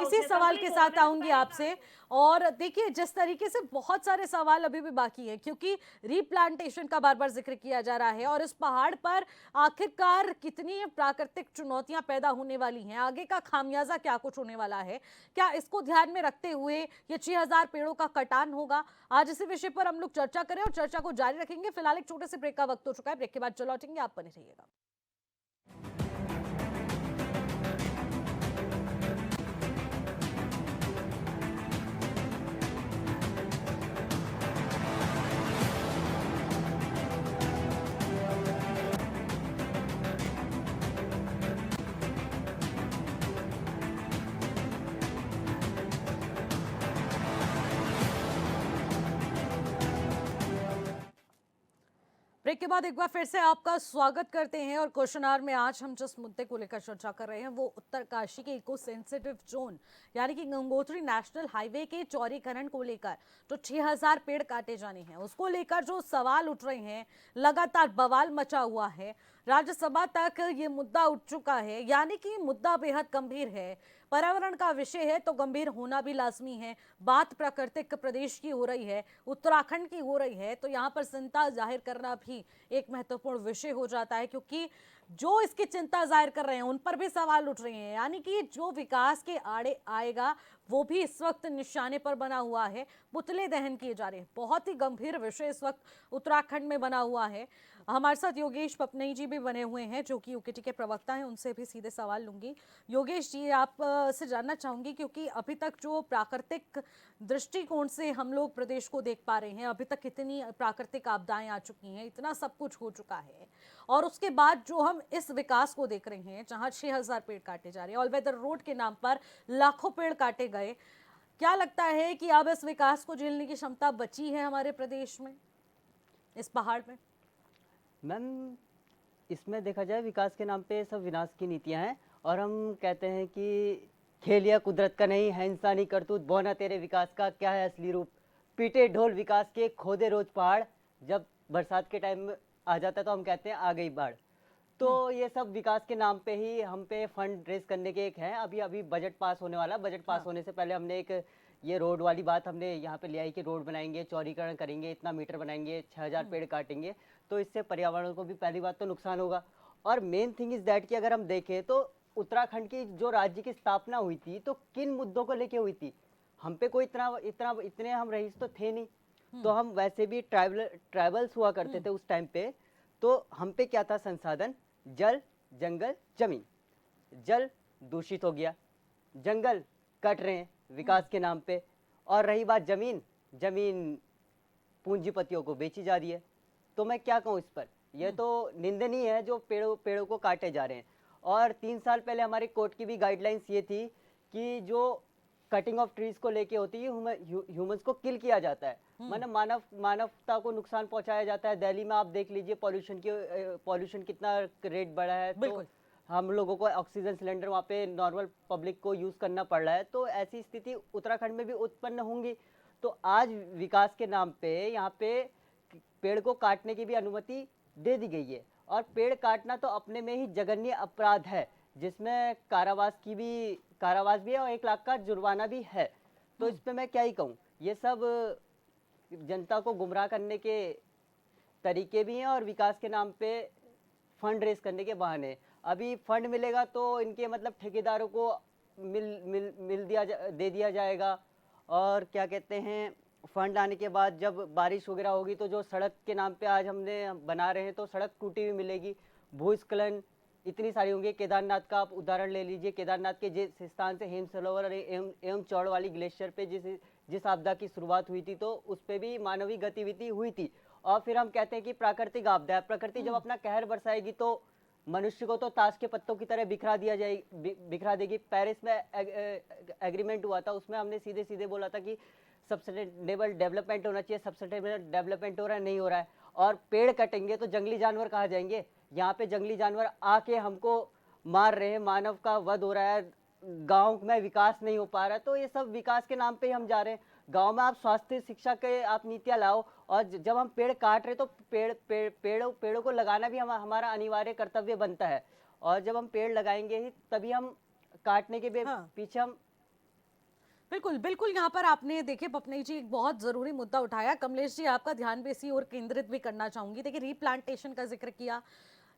इसी सवाल के साथ आऊंगी आपसे। और देखिए जिस तरीके से बहुत सारे सवाल अभी भी बाकी है, क्योंकि रिप्लांटेशन का बार बार जिक्र किया जा रहा है, और इस पहाड़ पर आखिरकार कितनी प्राकृतिक चुनौतियां पैदा होने वाली हैं, आगे का खामियाजा क्या कुछ होने वाला है, क्या इसको ध्यान में रखते हुए ये 6000 पेड़ों का कटान होगा? आज इसी विषय पर हम लोग चर्चा करें और चर्चा को जारी रखेंगे। फिलहाल एक छोटे से ब्रेक का वक्त हो चुका है, ब्रेक के बाद चलो लौटेंगे, आप बने रहिएगा। ब्रेक के बाद एक बार फिर से आपका स्वागत करते हैं, और क्वेश्चन आवर में आज हम जिस मुद्दे को लेकर चर्चा कर रहे हैं वो उत्तरकाशी के इको सेंसिटिव जोन यानी कि गंगोत्री नेशनल हाईवे के चौड़ीकरण को लेकर जो 6000 पेड़ काटे जाने हैं उसको लेकर जो सवाल उठ रहे हैं, लगातार बवाल मचा हुआ है, राज्यसभा तक ये मुद्दा उठ चुका है, यानी कि मुद्दा बेहद गंभीर है। पर्यावरण का विषय है तो गंभीर होना भी लाजमी है। बात प्राकृतिक प्रदेश की हो रही है, उत्तराखंड की हो रही है, तो यहाँ पर चिंता जाहिर करना भी एक महत्वपूर्ण विषय हो जाता है, क्योंकि जो इसकी चिंता जाहिर कर रहे हैं उन पर भी सवाल उठ रहे हैं, यानी कि जो विकास के आड़े आएगा वो भी इस वक्त निशाने पर बना हुआ है, पुतले दहन किए जा रहे हैं। बहुत ही गंभीर विषय इस वक्त उत्तराखंड में बना हुआ है। हमारे साथ योगेश पपनई जी भी बने हुए हैं जो कि यूकेटी के प्रवक्ता हैं, उनसे भी सीधे सवाल लूंगी। योगेश जी, आप से जानना चाहूंगी, क्योंकि अभी तक जो प्राकृतिक दृष्टिकोण से हम लोग प्रदेश को देख पा रहे हैं, अभी तक कितनी प्राकृतिक आपदाएं आ चुकी हैं, इतना सब कुछ हो चुका है, और उसके बाद जो हम इस विकास को देख रहे हैं जहां 6000 पेड़ काटे जा रहे हैं, ऑल वेदर रोड के नाम पर लाखों पेड़ काटे गए, क्या लगता है कि अब इस विकास को झेलने की क्षमता बची है हमारे प्रदेश में, इस पहाड़ में? मैम, इसमें देखा जाए विकास के नाम पे सब विनाश की नीतियां हैं, और हम कहते हैं कि खेल यह कुदरत का नहीं है इंसानी करतूत, बौना तेरे विकास का क्या है असली रूप, पीटे ढोल विकास के खोदे रोज पहाड़, जब बरसात के टाइम आ जाता है तो हम कहते हैं आ गई बाढ़। तो ये सब विकास के नाम पे ही हम पे फंड रेज करने के एक है। अभी बजट पास होने वाला, बजट पास होने से पहले हमने एक ये रोड वाली बात हमने यहाँ पे ले आई कि रोड बनाएंगे, चौड़ीकरण करेंगे, इतना मीटर बनाएंगे, 6000 पेड़ काटेंगे, तो इससे पर्यावरण को भी पहली बात तो नुकसान होगा। और मेन थिंग इज दैट कि अगर हम देखें तो उत्तराखंड की जो राज्य की स्थापना हुई थी तो किन मुद्दों को लेके हुई थी? हम पे कोई इतने हम रईस तो थे नहीं, तो हम वैसे भी ट्राइबल्स हुआ करते थे उस टाइम पे। तो हम पे क्या था संसाधन? जल, जंगल, जमीन। जल दूषित हो गया, जंगल कट रहे हैं विकास के नाम पे, और रही बात जमीन, जमीन पूंजीपतियों को बेची जा रही है। तो मैं क्या कहूँ इस पर? यह तो निंदनीय है जो पेड़ों को काटे जा रहे हैं। और 3 साल पहले हमारे कोर्ट की भी गाइडलाइंस ये थी कि जो कटिंग ऑफ ट्रीज को लेके होती है, ह्यूमंस को किल किया जाता है, मतलब मानवता को नुकसान पहुंचाया जाता है। दिल्ली में आप देख लीजिए पॉल्यूशन कितना रेट बढ़ा है, तो हम लोगों को ऑक्सीजन सिलेंडर वहाँ पे नॉर्मल पब्लिक को यूज करना पड़ रहा है। तो ऐसी स्थिति उत्तराखंड में भी उत्पन्न होंगी। तो आज विकास के नाम पे यहाँ पे पेड़ को काटने की भी अनुमति दे दी गई है, और पेड़ काटना तो अपने में ही जघन्य अपराध है, जिसमें कारावास भी है और 1 लाख का जुर्माना भी है। तो इस पे मैं क्या ही कहूँ, ये सब जनता को गुमराह करने के तरीके भी हैं और विकास के नाम पे फंड रेज करने के बहाने। अभी फंड मिलेगा तो इनके मतलब ठेकेदारों को दे दिया जाएगा, और क्या कहते हैं, फंड आने के बाद जब बारिश वगैरह होगी तो जो सड़क के नाम पे आज हमने बना रहे हैं तो सड़क टूटी हुई मिलेगी, भूस्खलन इतनी सारी होंगी। केदारनाथ का आप उदाहरण ले लीजिए, केदारनाथ के जिस स्थान से हेम सरोवर एवं चौड़ वाली ग्लेशियर पे जिस आपदा की शुरुआत हुई थी, तो उस पर भी मानवीय गतिविधि हुई थी। और फिर हम कहते हैं कि प्राकृतिक आपदा है, प्रकृति जब अपना कहर बरसाएगी तो मनुष्य को तो ताश के पत्तों की तरह बिखरा देगी। पेरिस में एग्रीमेंट हुआ था, उसमें हमने सीधे बोला था कि सस्टेनेबल डेवलपमेंट होना चाहिए, सस्टेनेबल डेवलपमेंट हो रहा है, नहीं हो रहा है। और पेड़ कटेंगे तो जंगली जानवर कहाँ जाएंगे? यहाँ पे जंगली जानवर आके हमको मार रहे हैं, मानव का वध हो रहा है, गांव में विकास नहीं हो पा रहा है। तो ये सब विकास के नाम पे ही हम जा रहे हैं। गांव में आप स्वास्थ्य शिक्षा के आप नीतियाँ लाओ, और जब हम पेड़ काट रहे तो पेड़ों को लगाना भी हमारा अनिवार्य कर्तव्य बनता है। और जब हम पेड़ लगाएंगे ही तभी हम काटने के पीछे हम बिल्कुल यहाँ पर आपने देखिए पपनी जी एक बहुत जरूरी मुद्दा उठाया। कमलेश जी आपका ध्यान भी इसी ओर केंद्रित भी करना चाहूंगी। देखिए रीप्लांटेशन का जिक्र किया,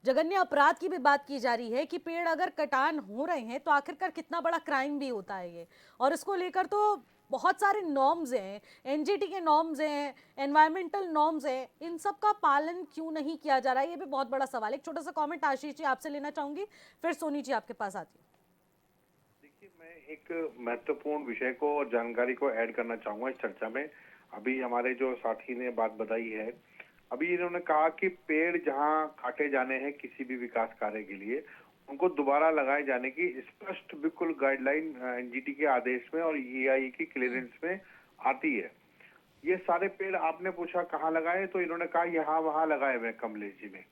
जघन्य अपराध की भी बात की जा रही है कि पेड़ अगर कटान हो रहे हैं तो आखिरकार कितना बड़ा क्राइम भी होता है ये, और इसको लेकर तो बहुत सारे नॉर्म्स हैं, एनजीटी के नॉर्म्स हैं, एनवायरमेंटल नॉर्म्स हैं, इन सब का पालन क्यों नहीं किया जा रहा है, ये भी बहुत बड़ा सवाल है। एक छोटा सा कमेंट आशीष जी आपसे लेना चाहूंगी, फिर सोनी जी आपके पास आती हूँ। देखिए, मैं एक महत्वपूर्ण विषय को और जानकारी को ऐड करना चाहूंगा इस चर्चा में। अभी हमारे जो साथी ने बात बताई है, अभी इन्होंने कहा कि पेड़ जहां काटे जाने हैं किसी भी विकास कार्य के लिए, उनको दोबारा लगाए जाने की स्पष्ट बिल्कुल गाइडलाइन एनजीटी के आदेश में और ईआई की क्लियरेंस में आती है। ये सारे पेड़ आपने पूछा कहाँ लगाए, तो इन्होंने कहा यहाँ वहाँ लगाए हुए कमलेश जी ने।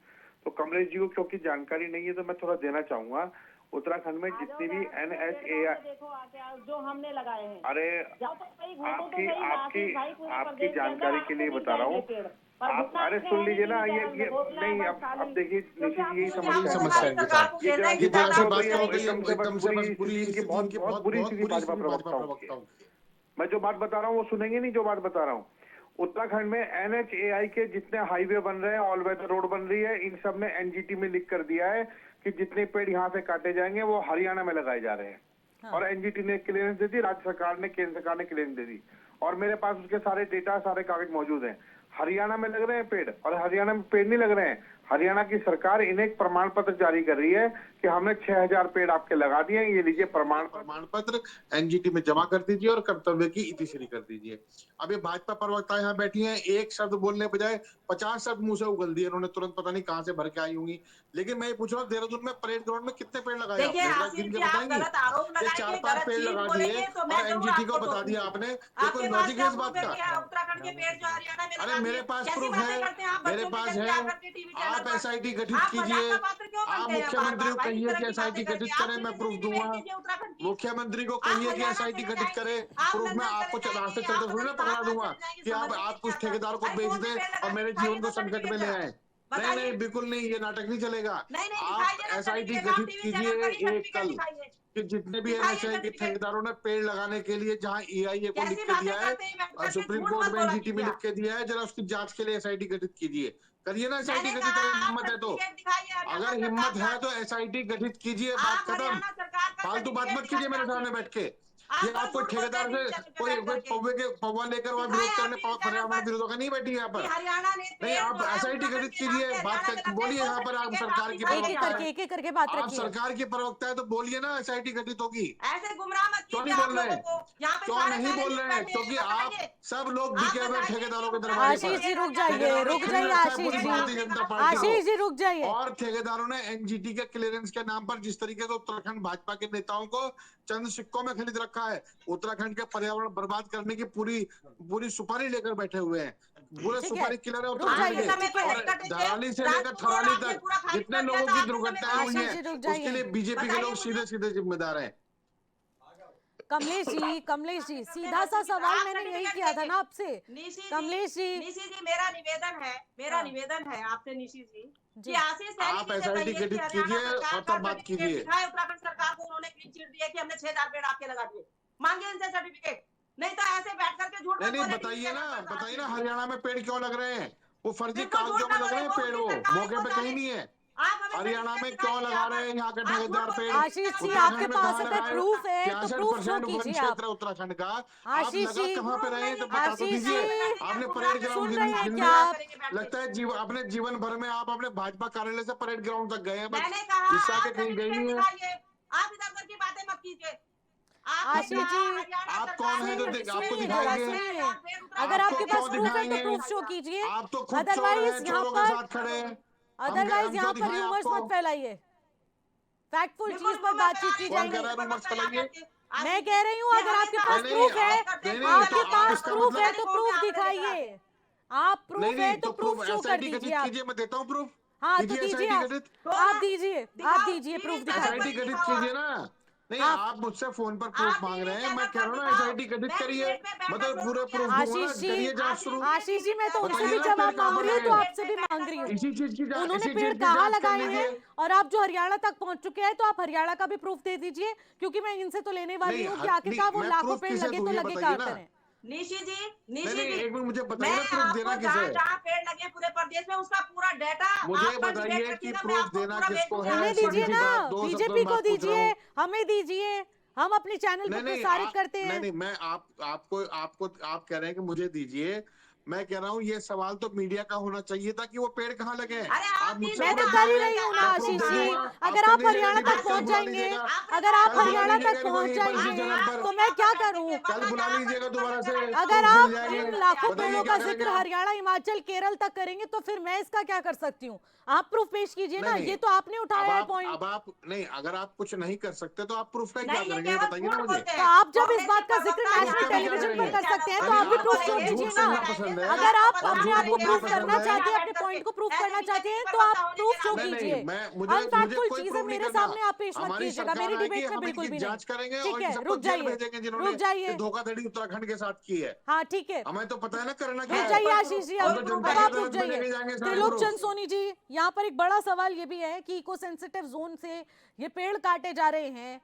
तो कमलेश जी को क्योंकि जानकारी नहीं है तो मैं थोड़ा देना चाहूंगा। उत्तराखंड में जितनी भी NHAI जो हमने लगाए हैं, अरे आपकी जानकारी के लिए बता रहा हूँ। आप अरे सुन लीजिए ना, ये नहीं, अब देखिए यही समस्या है। मैं जो बात बता रहा हूँ वो सुनेंगे नहीं, जो बात बता रहा हूँ। उत्तराखंड में NHAI के जितने हाईवे बन रहे हैं, ऑल वेदर रोड बन रही है, इन सब में एनजीटी में लिख कर दिया है कि जितने पेड़ यहाँ से काटे जाएंगे वो हरियाणा में लगाए जा रहे हैं। हाँ। और एनजीटी ने क्लियरेंस दे दी, राज्य सरकार ने, केंद्र सरकार ने क्लियरेंस दे दी, और मेरे पास उसके सारे डेटा, सारे कागज मौजूद हैं। हरियाणा में लग रहे हैं पेड़, और हरियाणा में पेड़ नहीं लग रहे हैं। हरियाणा की सरकार इन्हें एक प्रमाण पत्र जारी कर रही है कि हमने 6000 पेड़ आपके लगा दिए, ये लीजिए प्रमाण पत्र एनजीटी में जमा कर दीजिए और कर्तव्य की इतिश्री कर दीजिए। अब ये भाजपा प्रवक्ता यहाँ बैठी हैं, एक शब्द बोलने बजाय 50 शब्द मुंह से उगल दिए इन्होंने, तुरंत पता नहीं कहाँ से भर के आई होंगी। लेकिन मैं ये पूछ रहा हूँ, देहरादून में परेड ग्राउंड में कितने पेड़ लगाए? 4-5 पेड़ लगा दिए और एनजीटी को बता दिया आपने, कोई लॉजिक है इस बात का? अरे मेरे पास प्रूफ है, मेरे पास है। आप SIT गठित कीजिए, आप मुख्यमंत्री को कहिए कि SIT गठित करें, मैं प्रूफ दूंगा। मुख्यमंत्री को कहिए कि SIT गठित करे, प्रूफ मैं आपको रास्ते चलते थोड़ी ना पकड़ा दूंगा कि आप कुछ ठेकेदार को बेच दें और मेरे जीवन को संकट में ले आए। नहीं नहीं बिल्कुल नहीं, ये नाटक नहीं चलेगा। आप SIT गठित कीजिए एक कल कि जितने भी NHAI के ठेकेदारों ने पेड़ लगाने के लिए जहां EIA को लिख के दिया है और सुप्रीम कोर्ट में NGT में लिख के दिया है, जरा उसकी जांच के लिए SIT गठित कीजिए। करिए ना SIT गठित, अगर हिम्मत है तो। अगर हिम्मत है तो SIT गठित कीजिए, बात खत्म। फालतू बात मत कीजिए मेरे सामने बैठ के। ये आप कोई ठेकेदार से कोई पौवा लेकर वहाँ विरोध करने पर्यावरण विरोधों का नहीं बैठी यहाँ पर। नहीं, आप SIT गठित कीजिए, बात बोलिए। यहाँ पर आप सरकार की एक एक करके बात आप रखिए। सरकार की प्रवक्ता है तो बोलिए ना SIT गठित होगी। ऐसे गुमराह मत क्यों कीजिए नहीं आप बोल रहे लोगों हैं? को। यहाँ पे क्यों सारे नहीं बोल रहे हैं? बैठे क्योंकि हैं, आप बताइए। सब लोग आप बिके हुए बताइए ठेकेदारों के कि दरबार आशीष जी रुक जाइए, रुक जाइए आशीष जी, आशीष जी रुक जाइए। और ठेकेदारों ने NGT के क्लियरेंस के नाम पर जिस तरीके से उत्तराखंड भाजपा के नेताओं को चंद सिक्कों में खरीद रखा है, उत्तराखंड के पर्यावरण बर्बाद करने की पूरी सुपारी लेकर बैठे हुए हैं। पूरे ठीक है, सुपारी किलर है रुक उत्तराखंड जाइए, के। ठीक है। और धराली से लेकर थराली तक जितने लोगों की दुर्घटनाएं हुई आशीष जी है रुक जाइए। उसके लिए बीजेपी के लोग सीधे सीधे जिम्मेदार हैं। कमलेश जी सीधा सा सवाल मैंने यही किया था ना आपसे। कमलेश जी मेरा निवेदन है आपसे निशी जी कि आशीष आप SIT गठित कीजिए और तब बात कीजिए। उत्तराखंड सरकार को उन्होंने क्लीन चिट दिया कि हमने 6000 पेड़ आपके लगा दिए, मांगिए इनसे सर्टिफिकेट। नहीं तो ऐसे बैठ करके झूठ नहीं बताइए ना हरियाणा में पेड़ क्यों लग रहे हैं? वो फर्जी कागजों में लग रहे हैं पेड़, वो मौके पे कहीं नहीं है। हरियाणा में क्यों लगा रहे हैं यहाँ के ठेकेदार पेड़? आशीष जी आपके पास अगर प्रूफ है तो प्रूफ शो 63% कीजिए आप। क्षेत्र उत्तराखंड का। आशीष आप जी लगा कहाँ पे रहे हैं तो बता तो आशीष दीजिए। जी आपने परेड ग्राउंड सुन रहे हैं क्या आप? लगता है अपने जीवन भर में आप अपने भाजपा कार्यालय से परेड ग्राउंड तक गए हैं, बस मैंने कहा इससे आगे आप कहीं गए नहीं है। आप इधर उधर की बातें मत कीजिए। आशीष जी आप कौन है तो आपको दिखाएंगे। अगर आपके पास क्यों प्रूफ है तो दिखाएंगे? प्रूफ शो कीजिए। आप तो खुद चोर हैं, अदरवाइज यहाँ चोरों के पर साथ खड़े हैं। अदरवाइज यहाँ पर दिखाएं रूमर्स आपको? मत फैलाइए, फैक्टफुल चीज पर बातचीत की कौन कह जाएगी। रहा है रूमर्स फैलाइए? मैं कह रही हूँ अगर आपके पास नहीं, प्रूफ है, नहीं, आपके तो आप पास इसका प्रूफ है मतलब- तो प्रूफ दिखाइए। आप प्रूफ नहीं है तो प्रूफ शो कर SIT गठित दीजिए आप। कीजिए, मैं देता हूँ प्रूफ। हाँ तो कीजिए दीजिए SIT आप गठित। आप दीजिए प्रूफ दिखाइए। SIT गठित कीजिए ना। नहीं आप मुझसे फोन पर प्रूफ मांग रहे हैं, मैं कह रहा हूँ ना SIT गठित करिए, मतलब पूरे प्रूफ दूंगा ना, करिए जांच शुरू। आशीष जी मैं तो उनसे बताइए भी ना, जवाब पेड़ कहाँ मांग रही हूँ तो लगाए? आपसे भी मांग रही हूँ। इसी चीज की उन्होंने इसी पेड़ चीज की कहाँ जांच कर लगाए हैं लीजिए। और आप जो हरियाणा तक पहुंच चुके हैं तो आप हरियाणा का भी प्रूफ दे दीजिए, क्योंकि मैं इनसे तो लेने वाली नहीं, हूँ कि नहीं, आखिरकार वो मैं लाखों प्रूफ पेड़ किसे लगे तो दूं, ये लगे बताइए कहाँ ना। करें। निशी जी नहीं निशी जी एक मिनट मुझे मैं बताइए ना प्रूफ देना आपको किसे है? जहाँ पेड़ लगे पूरे प्रदेश में उसका पूरा डाटा मुझे आप पर बताइए डिबेट कि रखिएगा, मैं प्रूफ आपको देना पूरा किसको है? उन्हें सीधी दीजिए सी ना, बात, दो शब्दों बीजेपी में को बात पूछ रहा दीजिए, हूँ। हमें दीजिए, हम अपने चैनल पर प्रसारित करते हैं। नहीं मैं आप कह रहे हैं कि मुझे दीजिए। मैं कह रहा हूँ ये सवाल तो मीडिया का होना चाहिए था कि वो पेड़ कहाँ लगे हैं। अरे आप मुझसे मैं तो प्रूफ कर ही मांग रही हूँ ना मैं प्रूफ आशीष दे जी। दूंगा। अगर कर आप लीजिएगा हरियाणा डिबेट, तक कल पहुंच बुला जाएंगे, लीजिएगा। अगर आप कल बुला हरियाणा लीजिएगा तक इनको पहुंच यहीं पर इसी जाएंगे जगह पर। तो मैं क्या करूँ? कल बुला लीजिएगा दोबारा से। अगर प्रूफ आप मिल जाएंगे। इन लाखों बताइए पेड़ों क्या का जिक्र करेंगे आप? हरियाणा, हिमाचल, केरल तक करेंगे तो फिर मैं इसका क्या कर सकती हूँ? आप प्रूफ पेश कीजिए ना, नहीं, ये तो आपने उठाया है पॉइंट। अब आप नहीं, अगर आप कुछ नहीं कर सकते तो आप प्रूफ का क्या नहीं, ये करेंगे केवल बताइए ना झूठ मुझे। बोलते तो हैं। आप जब इस बात का कांग्रेस जिक्र के नेशनल प्रवक्ता टेलीविजन पर हैं। कर सकते हैं तो यानी आप भी आपको प्रूफ शो झूठ कीजिए बोलना ना। पसंद है अगर आप और अपने झूठ आप को बोलना प्रूफ पसंद करना है। चाहते हैं, अपने पॉइंट को प्रूफ करना चाहते हैं तो आप प्रूफ शो नहीं, कीजिए। मैं मुझे अनफैक्टफुल कोई चीजें प्रूफ नहीं मेरे करना। सामने आप पेश मत हमारी कीजिएगा, सरकार मेरी आएगी, डिबेट में हम बिल्कुल इनकी भी नहीं। जांच करेंगे ठीक और है, इन सबको रुक जेल जाइए, भेजेंगे रुक जिन्होंने जाइए। ये धोखाधड़ी उत्तराखंड के साथ की है। हाँ ठीक है, हमें तो पता है ना करना क्या रुक है। जाइए आशीष जी, हम अब तो अब जनता की आप रुक अदालत में जाइए। लेके जाएंगे सारे त्रिलोक प्रूफ। चंद सोनी जी, यहाँ पर एक बड़ा सवाल ये भी है कि इको सेंसिटिव जोन से ये पेड़ काटे जा रहे हैं,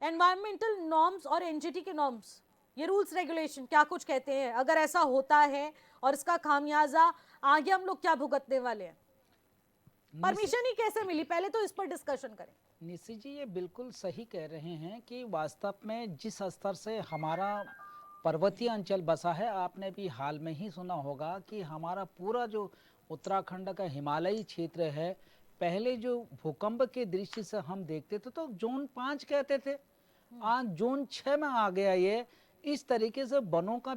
एनवायरमेंटल नॉर्म्स और एनजीटी के नॉर्म्स, ये रूल्स रेगुलेशन क्या कुछ कहते हैं? अगर ऐसा होता है और इसका खामियाजा आगे हम लोग क्या भुगतने वाले हैं? परमिशन ही कैसे मिली, पहले तो इस पर डिस्कशन करें। निशी जी ये बिल्कुल सही कह रहे हैं कि वास्तव में जिस स्तर से हमारा पर्वतीय अंचल बसा है, आपने भी हाल में ही सुना होगा कि हमारा पूरा जो उत्तराखंड का हिमालयी क्षेत्र है, पहले जो भूकंप के दृष्टि से हम देखते थे तो जोन 5 कहते थे, आज जोन 6 में आ गया ये। इस तरीके से वनों का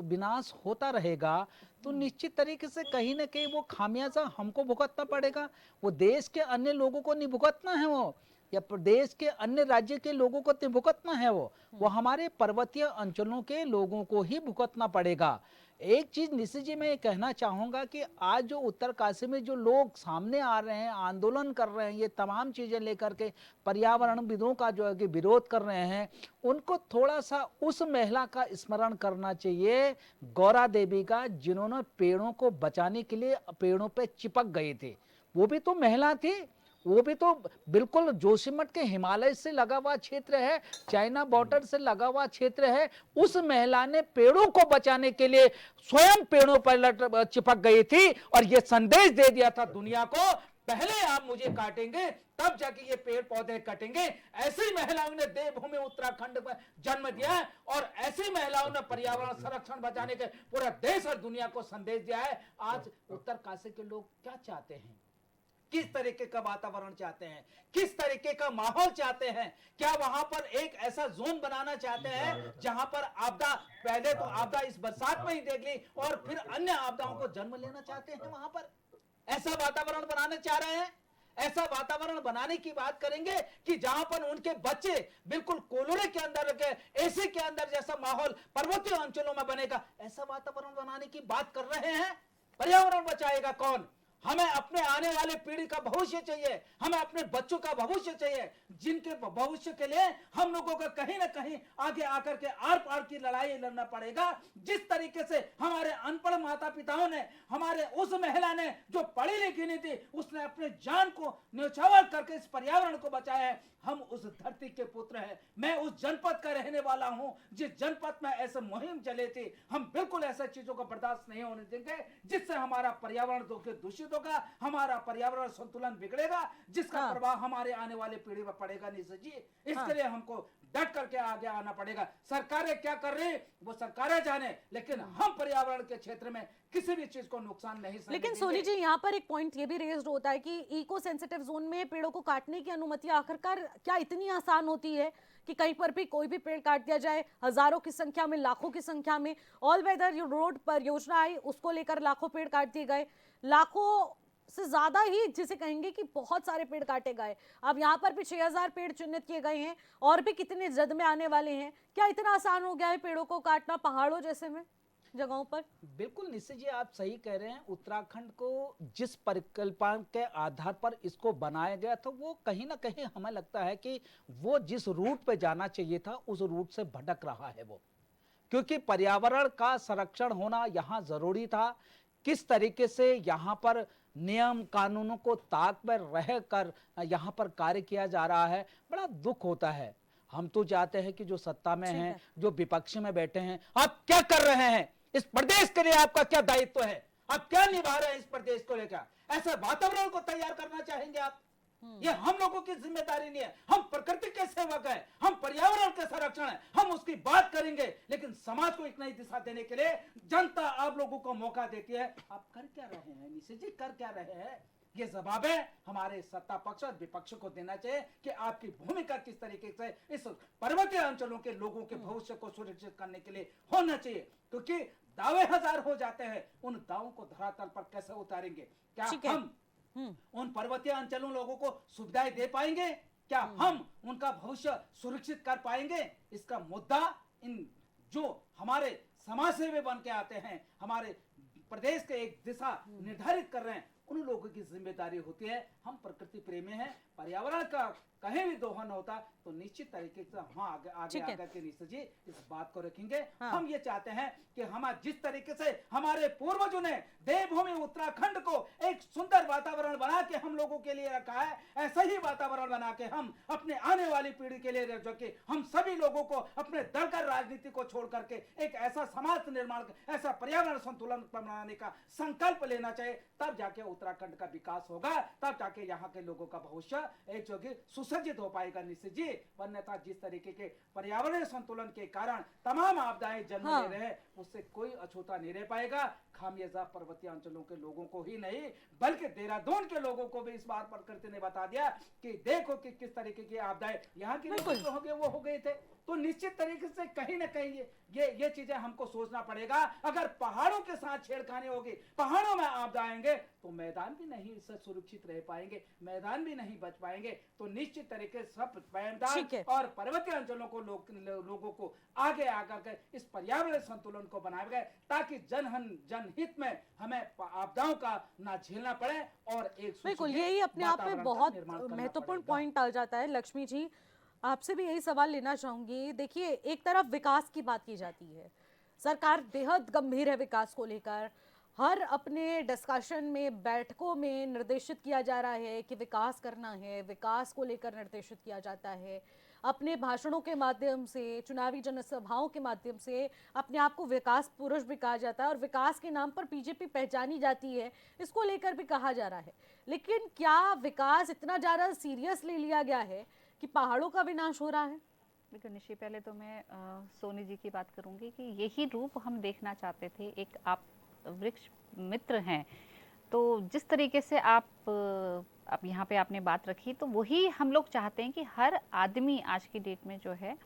विनाश होता रहेगा तो निश्चित तरीके से कहीं ना कहीं वो खामियाजा हमको भुगतना पड़ेगा, वो देश के अन्य लोगों को नहीं भुगतना है। वो या प्रदेश के अन्य राज्य के लोगों को तो भुगतना है, वो हमारे पर्वतीय अंचलों के लोगों को ही भुगतना पड़ेगा। एक चीज निश्चित जी मैं कहना चाहूंगा कि आज जो उत्तरकाशी में जो लोग सामने आ रहे हैं, आंदोलन कर रहे हैं, ये तमाम चीजें लेकर के पर्यावरणविदों का जो है कि विरोध कर रहे हैं, उनको थोड़ा सा उस महिला का स्मरण करना चाहिए, गौरा देवी का, जिन्होंने पेड़ों को बचाने के लिए पेड़ों पे चिपक गए थे। वो भी तो महिला थी, वो भी तो बिल्कुल जोशीमठ के हिमालय से लगा हुआ क्षेत्र है, चाइना बॉर्डर से लगा हुआ क्षेत्र है। उस महिला ने पेड़ों को बचाने के लिए स्वयं पेड़ों पर चिपक गई थी और ये संदेश दे दिया था दुनिया को, पहले आप मुझे काटेंगे तब जाके ये पेड़ पौधे कटेंगे। ऐसी महिलाओं ने देवभूमि उत्तराखंड में जन्म दिया है और ऐसी महिलाओं ने पर्यावरण संरक्षण बचाने के पूरा देश और दुनिया को संदेश दिया है। आज उत्तरकाशी के लोग क्या चाहते हैं, किस तरीके का वातावरण चाहते हैं, किस तरीके का माहौल चाहते हैं? क्या वहां पर एक ऐसा जोन बनाना चाहते हैं जहां पर आपदा, पहले तो आपदा इस बरसात में ही देख ली और फिर अन्य आपदाओं को जन्म लेना चाहते हैं? वहां पर ऐसा वातावरण बनाना चाह रहे हैं? ऐसा वातावरण बनाने की बात करेंगे कि जहां पर उनके बच्चे बिल्कुल कोलोरे के अंदर रखे, एसी के अंदर जैसा माहौल पर्वतीय अंचलों में बनेगा, ऐसा वातावरण बनाने की बात कर रहे हैं? पर्यावरण बचाएगा कौन? हमें अपने आने वाले पीढ़ी का भविष्य चाहिए, हमें अपने बच्चों का भविष्य चाहिए, जिनके भविष्य के लिए हम लोगों को कहीं ना कहीं आगे आकर के आर पार की लड़ाई लड़ना पड़ेगा। जिस तरीके से हमारे अनपढ़ माता पिताओं ने, हमारे उस महिला ने जो पढ़ी लिखी नहीं थी, उसने अपने जान को न्यौछावर करके इस पर्यावरण को बचाया है। हम उस धरती के पुत्र हैं। मैं उस जनपद का रहने वाला हूं जिस जनपद में ऐसे मुहिम चले थे। हम बिल्कुल ऐसे चीजों का बर्दाश्त नहीं होने देंगे जिससे हमारा पर्यावरण दूषित होगा, हमारा पर्यावरण संतुलन बिगड़ेगा, जिसका प्रभाव हमारे आने वाले पीढ़ी पर पड़ेगा। निशा जी, इसके लिए हमको डट करके आगे आना पड़ेगा। सरकारें क्या कर रही वो सरकारें जाने, लेकिन हम पर्यावरण के क्षेत्र में किसी भी चीज को नुकसान नहीं। लेकिन सोनी जी, यहाँ पर एक पॉइंट ये भी रेज्ड होता है कि इको सेंसिटिव जोन में पेड़ों को काटने की अनुमति आखिरकार क्या इतनी आसान होती है कि कहीं पर भी कोई भी पेड़ काट दिया जाए? हजारों की संख्या में, लाखों की संख्या में ऑल वेदर रोड पर योजना आई, उसको लेकर लाखों पेड़ काट दिए गए, लाखों से ज्यादा ही जिसे कहेंगे कि बहुत सारे पेड़ काटे गए। अब यहाँ पर भी 6000 पेड़ चिन्हित किए गए हैं और भी कितने जद में आने वाले हैं। क्या इतना आसान हो गया है पेड़ों को काटना पहाड़ों जैसे में जगहों पर? बिल्कुल निश्चित जी, आप सही कह रहे हैं। उत्तराखंड को जिस परिकल्पना के आधार पर इसको बनाया गया था, वो कहीं ना कहीं हमें लगता है कि वो जिस रूट पे जाना चाहिए था उस रूट से भटक रहा है वो, क्योंकि पर्यावरण का संरक्षण होना यहाँ जरूरी था। किस तरीके से यहाँ पर नियम कानूनों को ताक में रह कर यहाँ पर कार्य किया जा रहा है, बड़ा दुख होता है। हम तो चाहते हैं कि जो सत्ता में हैं, जो विपक्ष में बैठे हैं, आप क्या कर रहे हैं? इस प्रदेश के लिए आपका क्या दायित्व है? आप क्या निभा रहे हैं इस प्रदेश को लेकर? ऐसा वातावरण को तैयार करना चाहेंगे आप? ये हम लोगों की जिम्मेदारी नहीं है। हम प्रकृति के सेवक हैं, हम पर्यावरण के संरक्षण हैं, हम उसकी बात करेंगे, लेकिन समाज को एक नई दिशा देने के लिए जनता आप लोगों को मौका देती है। आप कर क्या रहे हैं निशा जी, कर क्या रहे हैं? ये जवाब है हमारे सत्ता पक्ष और विपक्ष को देना चाहिए कि आपकी भूमिका किस तरीके से इस पर्वतीय अंचलों के लोगों के भविष्य को सुरक्षित करने के लिए होना चाहिए। क्योंकि दावे हजार हो जाते हैं, उन दावों को धरातल पर कैसे उतारेंगे? क्या हम उन पर्वतीय अंचलों लोगों को सुविधाएं दे पाएंगे? क्या हम उनका भविष्य सुरक्षित कर पाएंगे? इसका मुद्दा इन जो हमारे समाज सेवी बन के आते हैं, हमारे प्रदेश के एक दिशा निर्धारित कर रहे हैं, उन लोगों की जिम्मेदारी होती है। हम प्रकृति प्रेमी हैं, पर्यावरण का कहीं भी दोहन होता तो निश्चित तरीके से हम आगे आकर के निशा जी इस बात को रखेंगे। हम ये चाहते हैं कि हम जिस तरीके से हमारे पूर्वजों ने देवभूमि उत्तराखंड को एक सुंदर वातावरण बना के हम लोगों के लिए रखा है, ऐसा ही वातावरण बना के हम अपने आने वाली पीढ़ी के लिए जो कि हम सभी लोगों को अपने दलगत राजनीति को छोड़ करके एक ऐसा समाज निर्माण, ऐसा पर्यावरण संतुलन बनाने का संकल्प लेना चाहिए। तब जाके उत्तराखंड का विकास होगा, तब जाके यहाँ के लोगों का भविष्य एक जो कि सुसज्जित हो पाएगा निश्चित जी। वन्यता जिस तरीके के पर्यावरण संतुलन के कारण तमाम आपदाएं जन्म ले रहे हैं, उससे कोई अछूता नहीं रह पाएगा। खामियाजा पर्वतीय अंचलों के लोगों को ही नहीं बल्कि देहरादून के लोगों को भी इस बार प्रकृति ने बता दिया कि देखो कि किस तरीके की आपदाएं यहाँ के लोग हो गए, वो हो गए थे। तो निश्चित तरीके से कहीं ना कहीं ये चीजें हमको सोचना पड़ेगा। अगर पहाड़ों के साथ छेड़खानी होगी, पहाड़ों में आपदा आएंगे तो मैदान भी नहीं सुरक्षित रह पाएंगे, मैदान भी नहीं बच पाएंगे तो निश्चित तरीके से सब ठीक है। मैदान और पर्वतीय अंचलों को लोगों को आगे आकर के इस पर्यावरण संतुलन को बनाया गया ताकि जनहित में हमें आपदाओं का ना झेलना पड़े और एक बिल्कुल यही अपने आप में बहुत महत्वपूर्ण पॉइंट आ जाता है। लक्ष्मी जी, आपसे भी यही सवाल लेना चाहूंगी। देखिए, एक तरफ विकास की बात की जाती है, सरकार बेहद गंभीर है विकास को लेकर, हर अपने डिस्कशन में, बैठकों में निर्देशित किया जा रहा है कि विकास करना है, विकास को लेकर निर्देशित किया जाता है। अपने भाषणों के माध्यम से, चुनावी जनसभाओं के माध्यम से अपने आप को विकास पुरुष भी कहा जाता है और विकास के नाम पर बीजेपी पहचानी जाती है, इसको लेकर भी कहा जा रहा है। लेकिन क्या विकास इतना ज़्यादा सीरियस ले लिया गया है कि पहाड़ों का विनाश हो रहा है? देखो निशि, पहले तो मैं सोनी जी की बात करूंगी कि यही रूप हम देखना चाहते थे। एक आप वृक्ष मित्र हैं, तो जिस तरीके से आप यहाँ पे आपने बात रखी, तो वही हम लोग चाहते हैं कि हर आदमी आज की डेट में जो है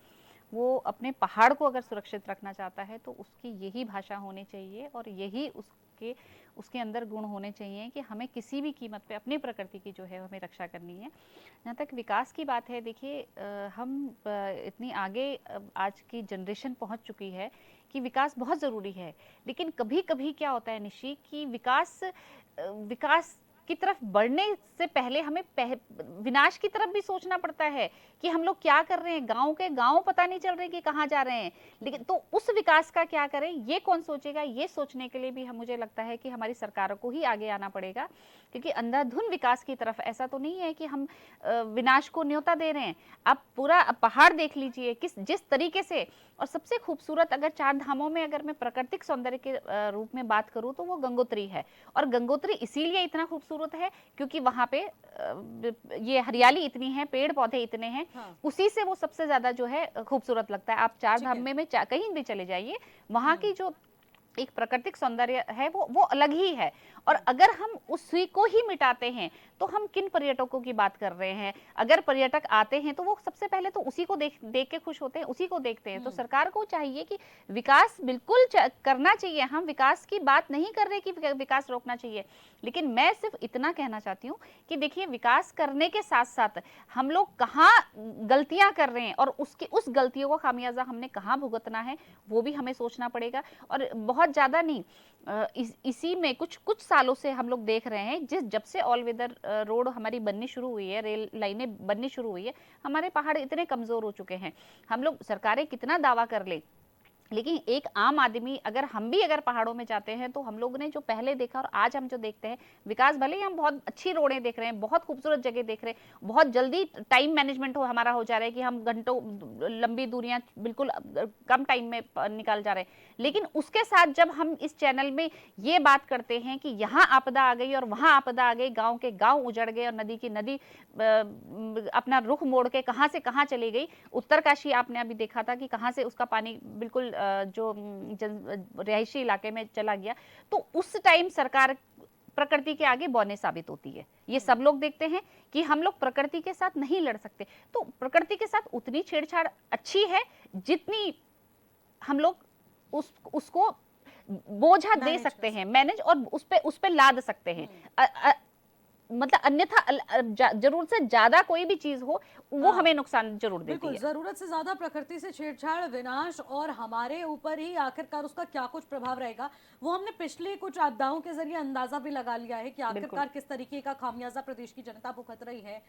वो अपने पहाड़ को अगर सुरक्षित रखना चाहता है तो उसकी यही भाषा होनी चाहिए और यही उसके अंदर गुण होने चाहिए कि हमें किसी भी कीमत पे अपनी प्रकृति की जो है हमें रक्षा करनी है। जहाँ तक विकास की बात है, देखिए हम इतनी आगे आज की जनरेशन पहुँच चुकी है कि विकास बहुत ज़रूरी है। लेकिन कभी कभी क्या होता है निशी कि विकास की तरफ बढ़ने से पहले हमें विनाश की तरफ भी सोचना पड़ता है कि हम लोग क्या कर रहे हैं। गांव के गांव पता नहीं चल रहे कि कहाँ जा रहे हैं, लेकिन तो उस विकास का क्या करें ये कौन सोचेगा। ये सोचने के लिए भी मुझे लगता है कि हमारी सरकारों को ही आगे आना पड़ेगा, क्योंकि अंधाधुंध विकास की तरफ ऐसा तो नहीं है कि हम विनाश को न्योता दे रहे हैं। आप पूरा पहाड़ देख लीजिए जिस तरीके से, और सबसे खूबसूरत अगर 4 धामों में अगर मैं प्राकृतिक सौंदर्य के रूप में बात करूं तो वो गंगोत्री है। और गंगोत्री इसीलिए इतना खूबसूरत है क्योंकि वहां पे ये हरियाली इतनी है, पेड़ पौधे इतने हैं। हाँ। उसी से वो सबसे ज्यादा जो है खूबसूरत लगता है। आप 4 धाम में कहीं भी चले जाइए, वहां की जो एक प्राकृतिक सौंदर्य है वो अलग ही है। और अगर हम उसी को ही मिटाते हैं तो हम किन पर्यटकों की बात कर रहे हैं। अगर पर्यटक आते हैं तो वो सबसे पहले तो उसी को देख के खुश होते हैं, उसी को देखते हैं। तो सरकार को चाहिए कि विकास बिल्कुल करना चाहिए। हम विकास की बात नहीं कर रहे कि विकास रोकना चाहिए, लेकिन मैं सिर्फ इतना कहना चाहती हूँ कि देखिए विकास करने के साथ साथ हम लोग कहाँ गलतियां कर रहे हैं और उस गलतियों को खामियाजा हमने कहाँ भुगतना है वो भी हमें सोचना पड़ेगा। और बहुत ज्यादा नहीं, इसी में कुछ सालों से हम लोग देख रहे हैं जब से ऑल वेदर रोड हमारी बननी शुरू हुई है, रेल लाइनें बननी शुरू हुई है, हमारे पहाड़ इतने कमजोर हो चुके हैं। हम लोग सरकारें कितना दावा कर ले, लेकिन एक आम आदमी अगर पहाड़ों में जाते हैं तो हम लोगों ने जो पहले देखा और आज हम जो देखते हैं विकास, भले ही हम बहुत अच्छी रोडें देख रहे हैं, बहुत खूबसूरत जगह देख रहे हैं, बहुत जल्दी टाइम मैनेजमेंट हमारा हो जा रहा है कि हम घंटों लंबी दूरियां बिल्कुल कम टाइम में निकाल जा रहे हैं। लेकिन उसके साथ जब हम इस चैनल में ये बात करते हैं कि यहाँ आपदा आ गई और वहाँ आपदा आ गई, गाँव के गाँव उजड़ गए और नदी की नदी अपना रुख मोड़ के कहाँ से कहाँ चली गई। उत्तरकाशी आपने अभी देखा था कि कहाँ से उसका पानी बिल्कुल जो रिहायशी इलाके में चला गया। तो उस टाइम सरकार प्रकृति के आगे बौने साबित होती है। ये सब लोग देखते हैं कि हम लोग प्रकृति के साथ नहीं लड़ सकते, तो प्रकृति के साथ उतनी छेड़छाड़ अच्छी है जितनी हम लोग उसको बोझा दे सकते हैं, मैनेज और उस पे लाद सकते हैं। मतलब अन्यथा जरूरत से ज्यादा कोई भी चीज हो वो हमें नुकसान जरूर देती है। जरूरत से ज्यादा प्रकृति से छेड़छाड़, विनाश और हमारे ऊपर ही आखिरकार उसका क्या कुछ प्रभाव रहेगा वो हमने पिछले कुछ आपदाओं के जरिए अंदाजा भी लगा लिया है कि आखिरकार किस तरीके का खामियाजा प्रदेश की जनता भुगत रही है।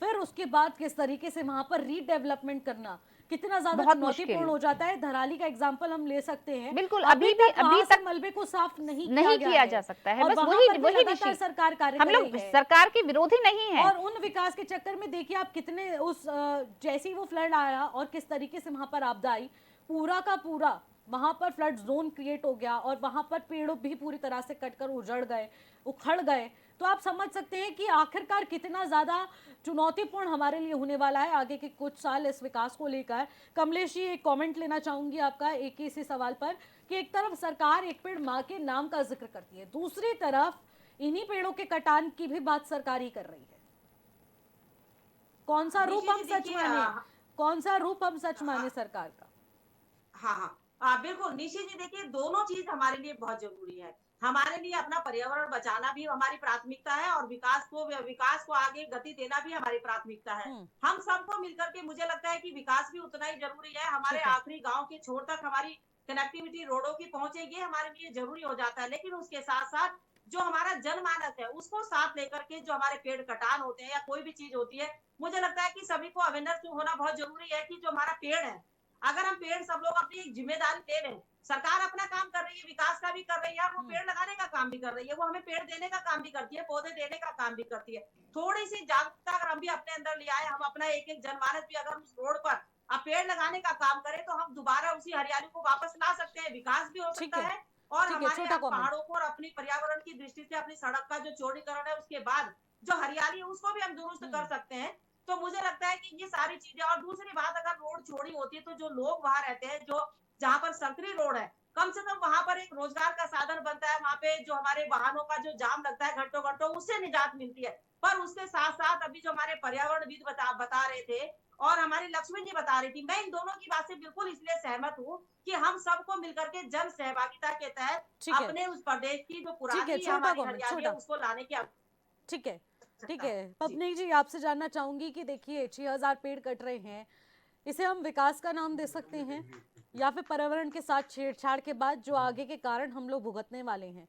फिर उसके बाद किस तरीके से वहां पर रीडेवलपमेंट करना कितना ज्यादा चुनौतीपूर्ण हो जाता है। धराली का एग्जांपल हम ले सकते हैं। बिल्कुल, अभी तक मलबे को साफ नहीं किया जा सकता है। बस वही सरकार कार्य हम लोग सरकार के विरोधी नहीं है। और उन विकास के चक्कर में देखिए आप कितने जैसे ही वो फ्लड आया और किस तरीके से वहां पर आपदा आई, पूरा का पूरा वहां पर फ्लड जोन क्रिएट हो गया और वहां पर पेड़ों भी पूरी तरह से कटकर उजड़ गए, उखड़ गए। तो आप समझ सकते हैं कि आखिरकार कितना ज्यादा चुनौतीपूर्ण हमारे लिए होने वाला है आगे के कुछ साल इस विकास को लेकर। कमलेश जी, एक कमेंट लेना चाहूंगी आपका एक ही इसी सवाल पर कि एक तरफ सरकार एक पेड़ माँ के नाम का जिक्र करती है, दूसरी तरफ इन्हीं पेड़ों के कटान की भी बात सरकार ही कर रही है। कौन सा रूप हम सच माने, कौन सा रूप हम सच माने सरकार का? हाँ, बिल्कुल निशी जी, देखिए दोनों चीज हमारे लिए बहुत जरूरी है। हमारे लिए अपना पर्यावरण बचाना भी हमारी प्राथमिकता है और विकास को आगे गति देना भी हमारी प्राथमिकता है। हम सबको मिलकर के मुझे लगता है कि विकास भी उतना ही जरूरी है। हमारे आखिरी गांव के छोर तक हमारी कनेक्टिविटी रोडों की पहुंचे, ये हमारे लिए जरूरी हो जाता है। लेकिन उसके साथ साथ जो हमारा जनमानस है उसको साथ लेकर के जो हमारे पेड़ कटान होते हैं या कोई भी चीज होती है, मुझे लगता है कि सभी को अवेयरनेस होना बहुत जरूरी है कि जो हमारा पेड़ है, अगर हम पेड़ सब लोग अपनी एक जिम्मेदारी ले लें, सरकार अपना काम कर रही है, विकास का भी कर रही है, वो पेड़ लगाने का काम भी कर रही है, वो हमें पेड़ देने का काम भी करती है, पौधे देने का काम भी करती है। थोड़ी सी जागरूकता अगर हम भी अपने अंदर ले आए, हम अपना एक एक जनमानस भी अगर उस रोड पर अब पेड़ लगाने का काम करें, तो हम दोबारा उसी हरियाली को वापस ला सकते हैं, विकास भी हो सकता है और हमारे पहाड़ों को और अपनी पर्यावरण की दृष्टि से अपनी सड़क का जो चौड़ीकरण है उसके बाद जो हरियाली है उसको भी हम दुरुस्त कर सकते हैं। तो मुझे लगता है कि ये सारी चीजें, और दूसरी बात, अगर रोड चौड़ी होती है तो जो लोग वहां रहते हैं, जो जहाँ पर संकरी रोड है, कम से कम वहां पर एक रोजगार का साधन बनता है, वहां पे जो हमारे वाहनों का जो जाम लगता है घंटों घंटों, उससे निजात मिलती है। पर उसके साथ साथ अभी जो हमारे पर्यावरणविद बता रहे थे और हमारी लक्ष्मी जी बता रही थी, मैं इन दोनों की बात से बिल्कुल इसलिए सहमत हूँ कि हम सबको मिलकर के जन सहभागिता के तहत अपने उस प्रदेश की जो पुरानी हमारी हरियाली है उसको लाने की। ठीक है, ठीक है। पत्नी जी, आपसे जानना चाहूंगी कि देखिए 6000 पेड़ कट रहे हैं, इसे हम विकास का नाम दे सकते हैं या फिर पर्यावरण के साथ छेड़छाड़ के बाद जो आगे के कारण हम लोग भुगतने वाले हैं,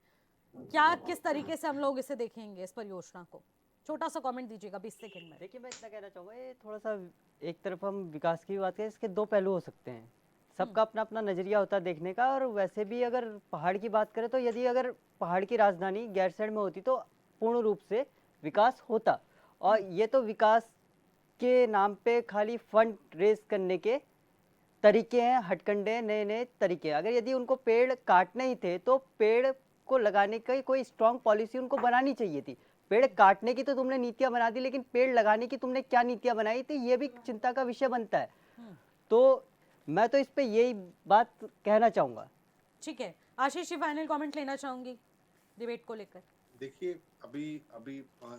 क्या किस तरीके से हम लोग इसे देखेंगे इस परियोजना को? छोटा सा कमेंट दीजिएगा 20 सेकंड में। देखिए, मैं इतना कहना चाहूँगा, ये थोड़ा सा एक तरफ हम विकास की बात करें, इसके दो पहलू हो सकते हैं। सबका अपना अपना नज़रिया होता है देखने का। और वैसे भी अगर पहाड़ की बात करें तो यदि अगर पहाड़ की राजधानी गैरसैंण में होती तो पूर्ण रूप से विकास होता। और ये तो विकास के नाम पे खाली फंड रेज करने के तरीके हैं, हटकंडे नए नए तरीके। अगर यदि उनको पेड़ काटने ही थे तो पेड़ को लगाने की कोई स्ट्रॉन्ग पॉलिसी उनको बनानी चाहिए थी। पेड़ काटने की तो तुमने नीतियां बना दी, लेकिन पेड़ लगाने की तुमने क्या नीतियां बनाई थी, ये भी चिंता का विषय बनता है। तो मैं तो इस पे यही बात कहना चाहूंगा। ठीक है, आशीष जी फाइनल कमेंट लेना चाहूंगी डिबेट को लेकर। देखिए, अभी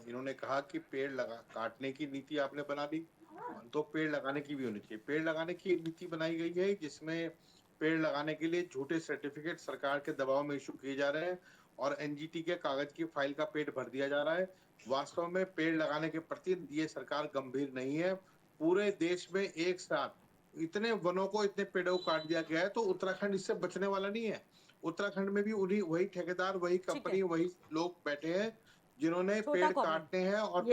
इन्होंने कहा कि पेड़ काटने की नीति आपने बना दी, तो पेड़ लगाने की भी होनी चाहिए। पेड़ लगाने की एक नीति बनाई गई है जिसमें पेड़ लगाने के लिए झूठे सर्टिफिकेट सरकार के दबाव में इशू किए जा रहे हैं और एनजीटी के कागज की फाइल का पेट भर दिया जा रहा है। वास्तव में पेड़ लगाने के प्रति ये सरकार गंभीर नहीं है। पूरे देश में एक साथ इतने वनों को, इतने पेड़ों को काट दिया गया है, तो उत्तराखंड इससे बचने वाला नहीं है। उत्तराखंड में भी वही ठेकेदार, वही कंपनी, वही लोग बैठे हैं जिन्होंने पेड़ काटने हैं। और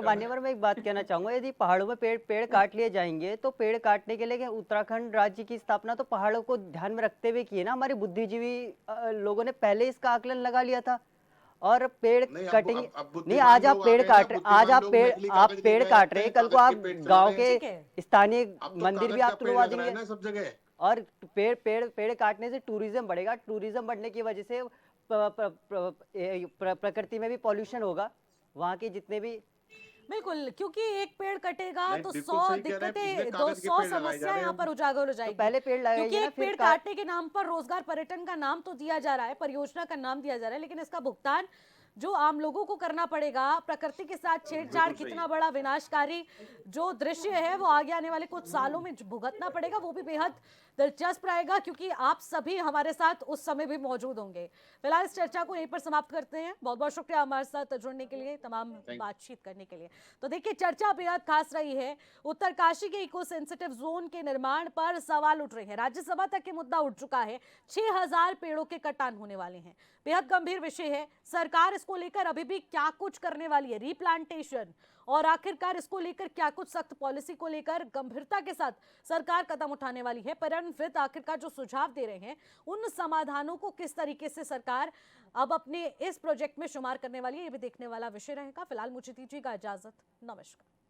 मान्यवर मैं एक बात कहना चाहूंगा, यदि पहाड़ों में पेड़ काट लिए जाएंगे तो पेड़ काटने के लिए उत्तराखंड राज्य की स्थापना तो पहाड़ों को ध्यान में रखते हुए की है ना। हमारे बुद्धिजीवी लोगों ने पहले इसका आकलन लगा लिया था। और पेड़ कटेंगे नहीं, आज आप पेड़ काट रहे, आज आप पेड़ काट रहे, कल को आप गाँव के स्थानीय मंदिर भी आप तुड़वा देंगे सब जगह। और पेड़ काटने से टूरिज्म बढ़ेगा। टूरिज्म बढ़ने की वजह से प्रकृति में भी पॉल्यूशन होगा, वहाँ के जितने भी। बिल्कुल, क्योंकि एक पेड़ कटेगा तो 100 दिक्कतें, 200 समस्याएं यहाँ पर उजागर हो जाएगी। तो पहले पेड़ लगाइए, क्योंकि एक पेड़ काटने के नाम पर रोजगार पर्यटन का नाम तो दिया जा रहा है, परियोजना का नाम दिया जा रहा है, लेकिन इसका भुगतान जो आम लोगों को करना पड़ेगा, प्रकृति के साथ छेड़छाड़ कितना बड़ा विनाशकारी जो दृश्य है वो आगे आने वाले कुछ सालों में भुगतना पड़ेगा, वो भी बेहद दिलचस्प रहेगा क्योंकि आप सभी हमारे साथ उस समय भी मौजूद होंगे। फिलहाल इस चर्चा को यहीं पर समाप्त करते हैं। बहुत बहुत शुक्रिया हमारे साथ जुड़ने के लिए, तमाम बातचीत करने के लिए। तो देखिए, चर्चा बेहद खास रही है। उत्तरकाशी के इको सेंसिटिव जोन के निर्माण पर सवाल उठ रहे हैं, राज्यसभा तक ये मुद्दा उठ चुका है। 6000 पेड़ों के कटान होने वाले हैं, बेहद गंभीर विषय है। सरकार इसको लेकर अभी भी क्या कुछ करने वाली है, रीप्लांटेशन, और आखिरकार इसको लेकर क्या कुछ सख्त पॉलिसी को लेकर गंभीरता के साथ सरकार कदम उठाने वाली है। पर्यावरणविद आखिरकार जो सुझाव दे रहे हैं, उन समाधानों को किस तरीके से सरकार अब अपने इस प्रोजेक्ट में शुमार करने वाली है, ये भी देखने वाला विषय रहेगा। फिलहाल मुझे दीजिएगा इजाजत, नमस्कार।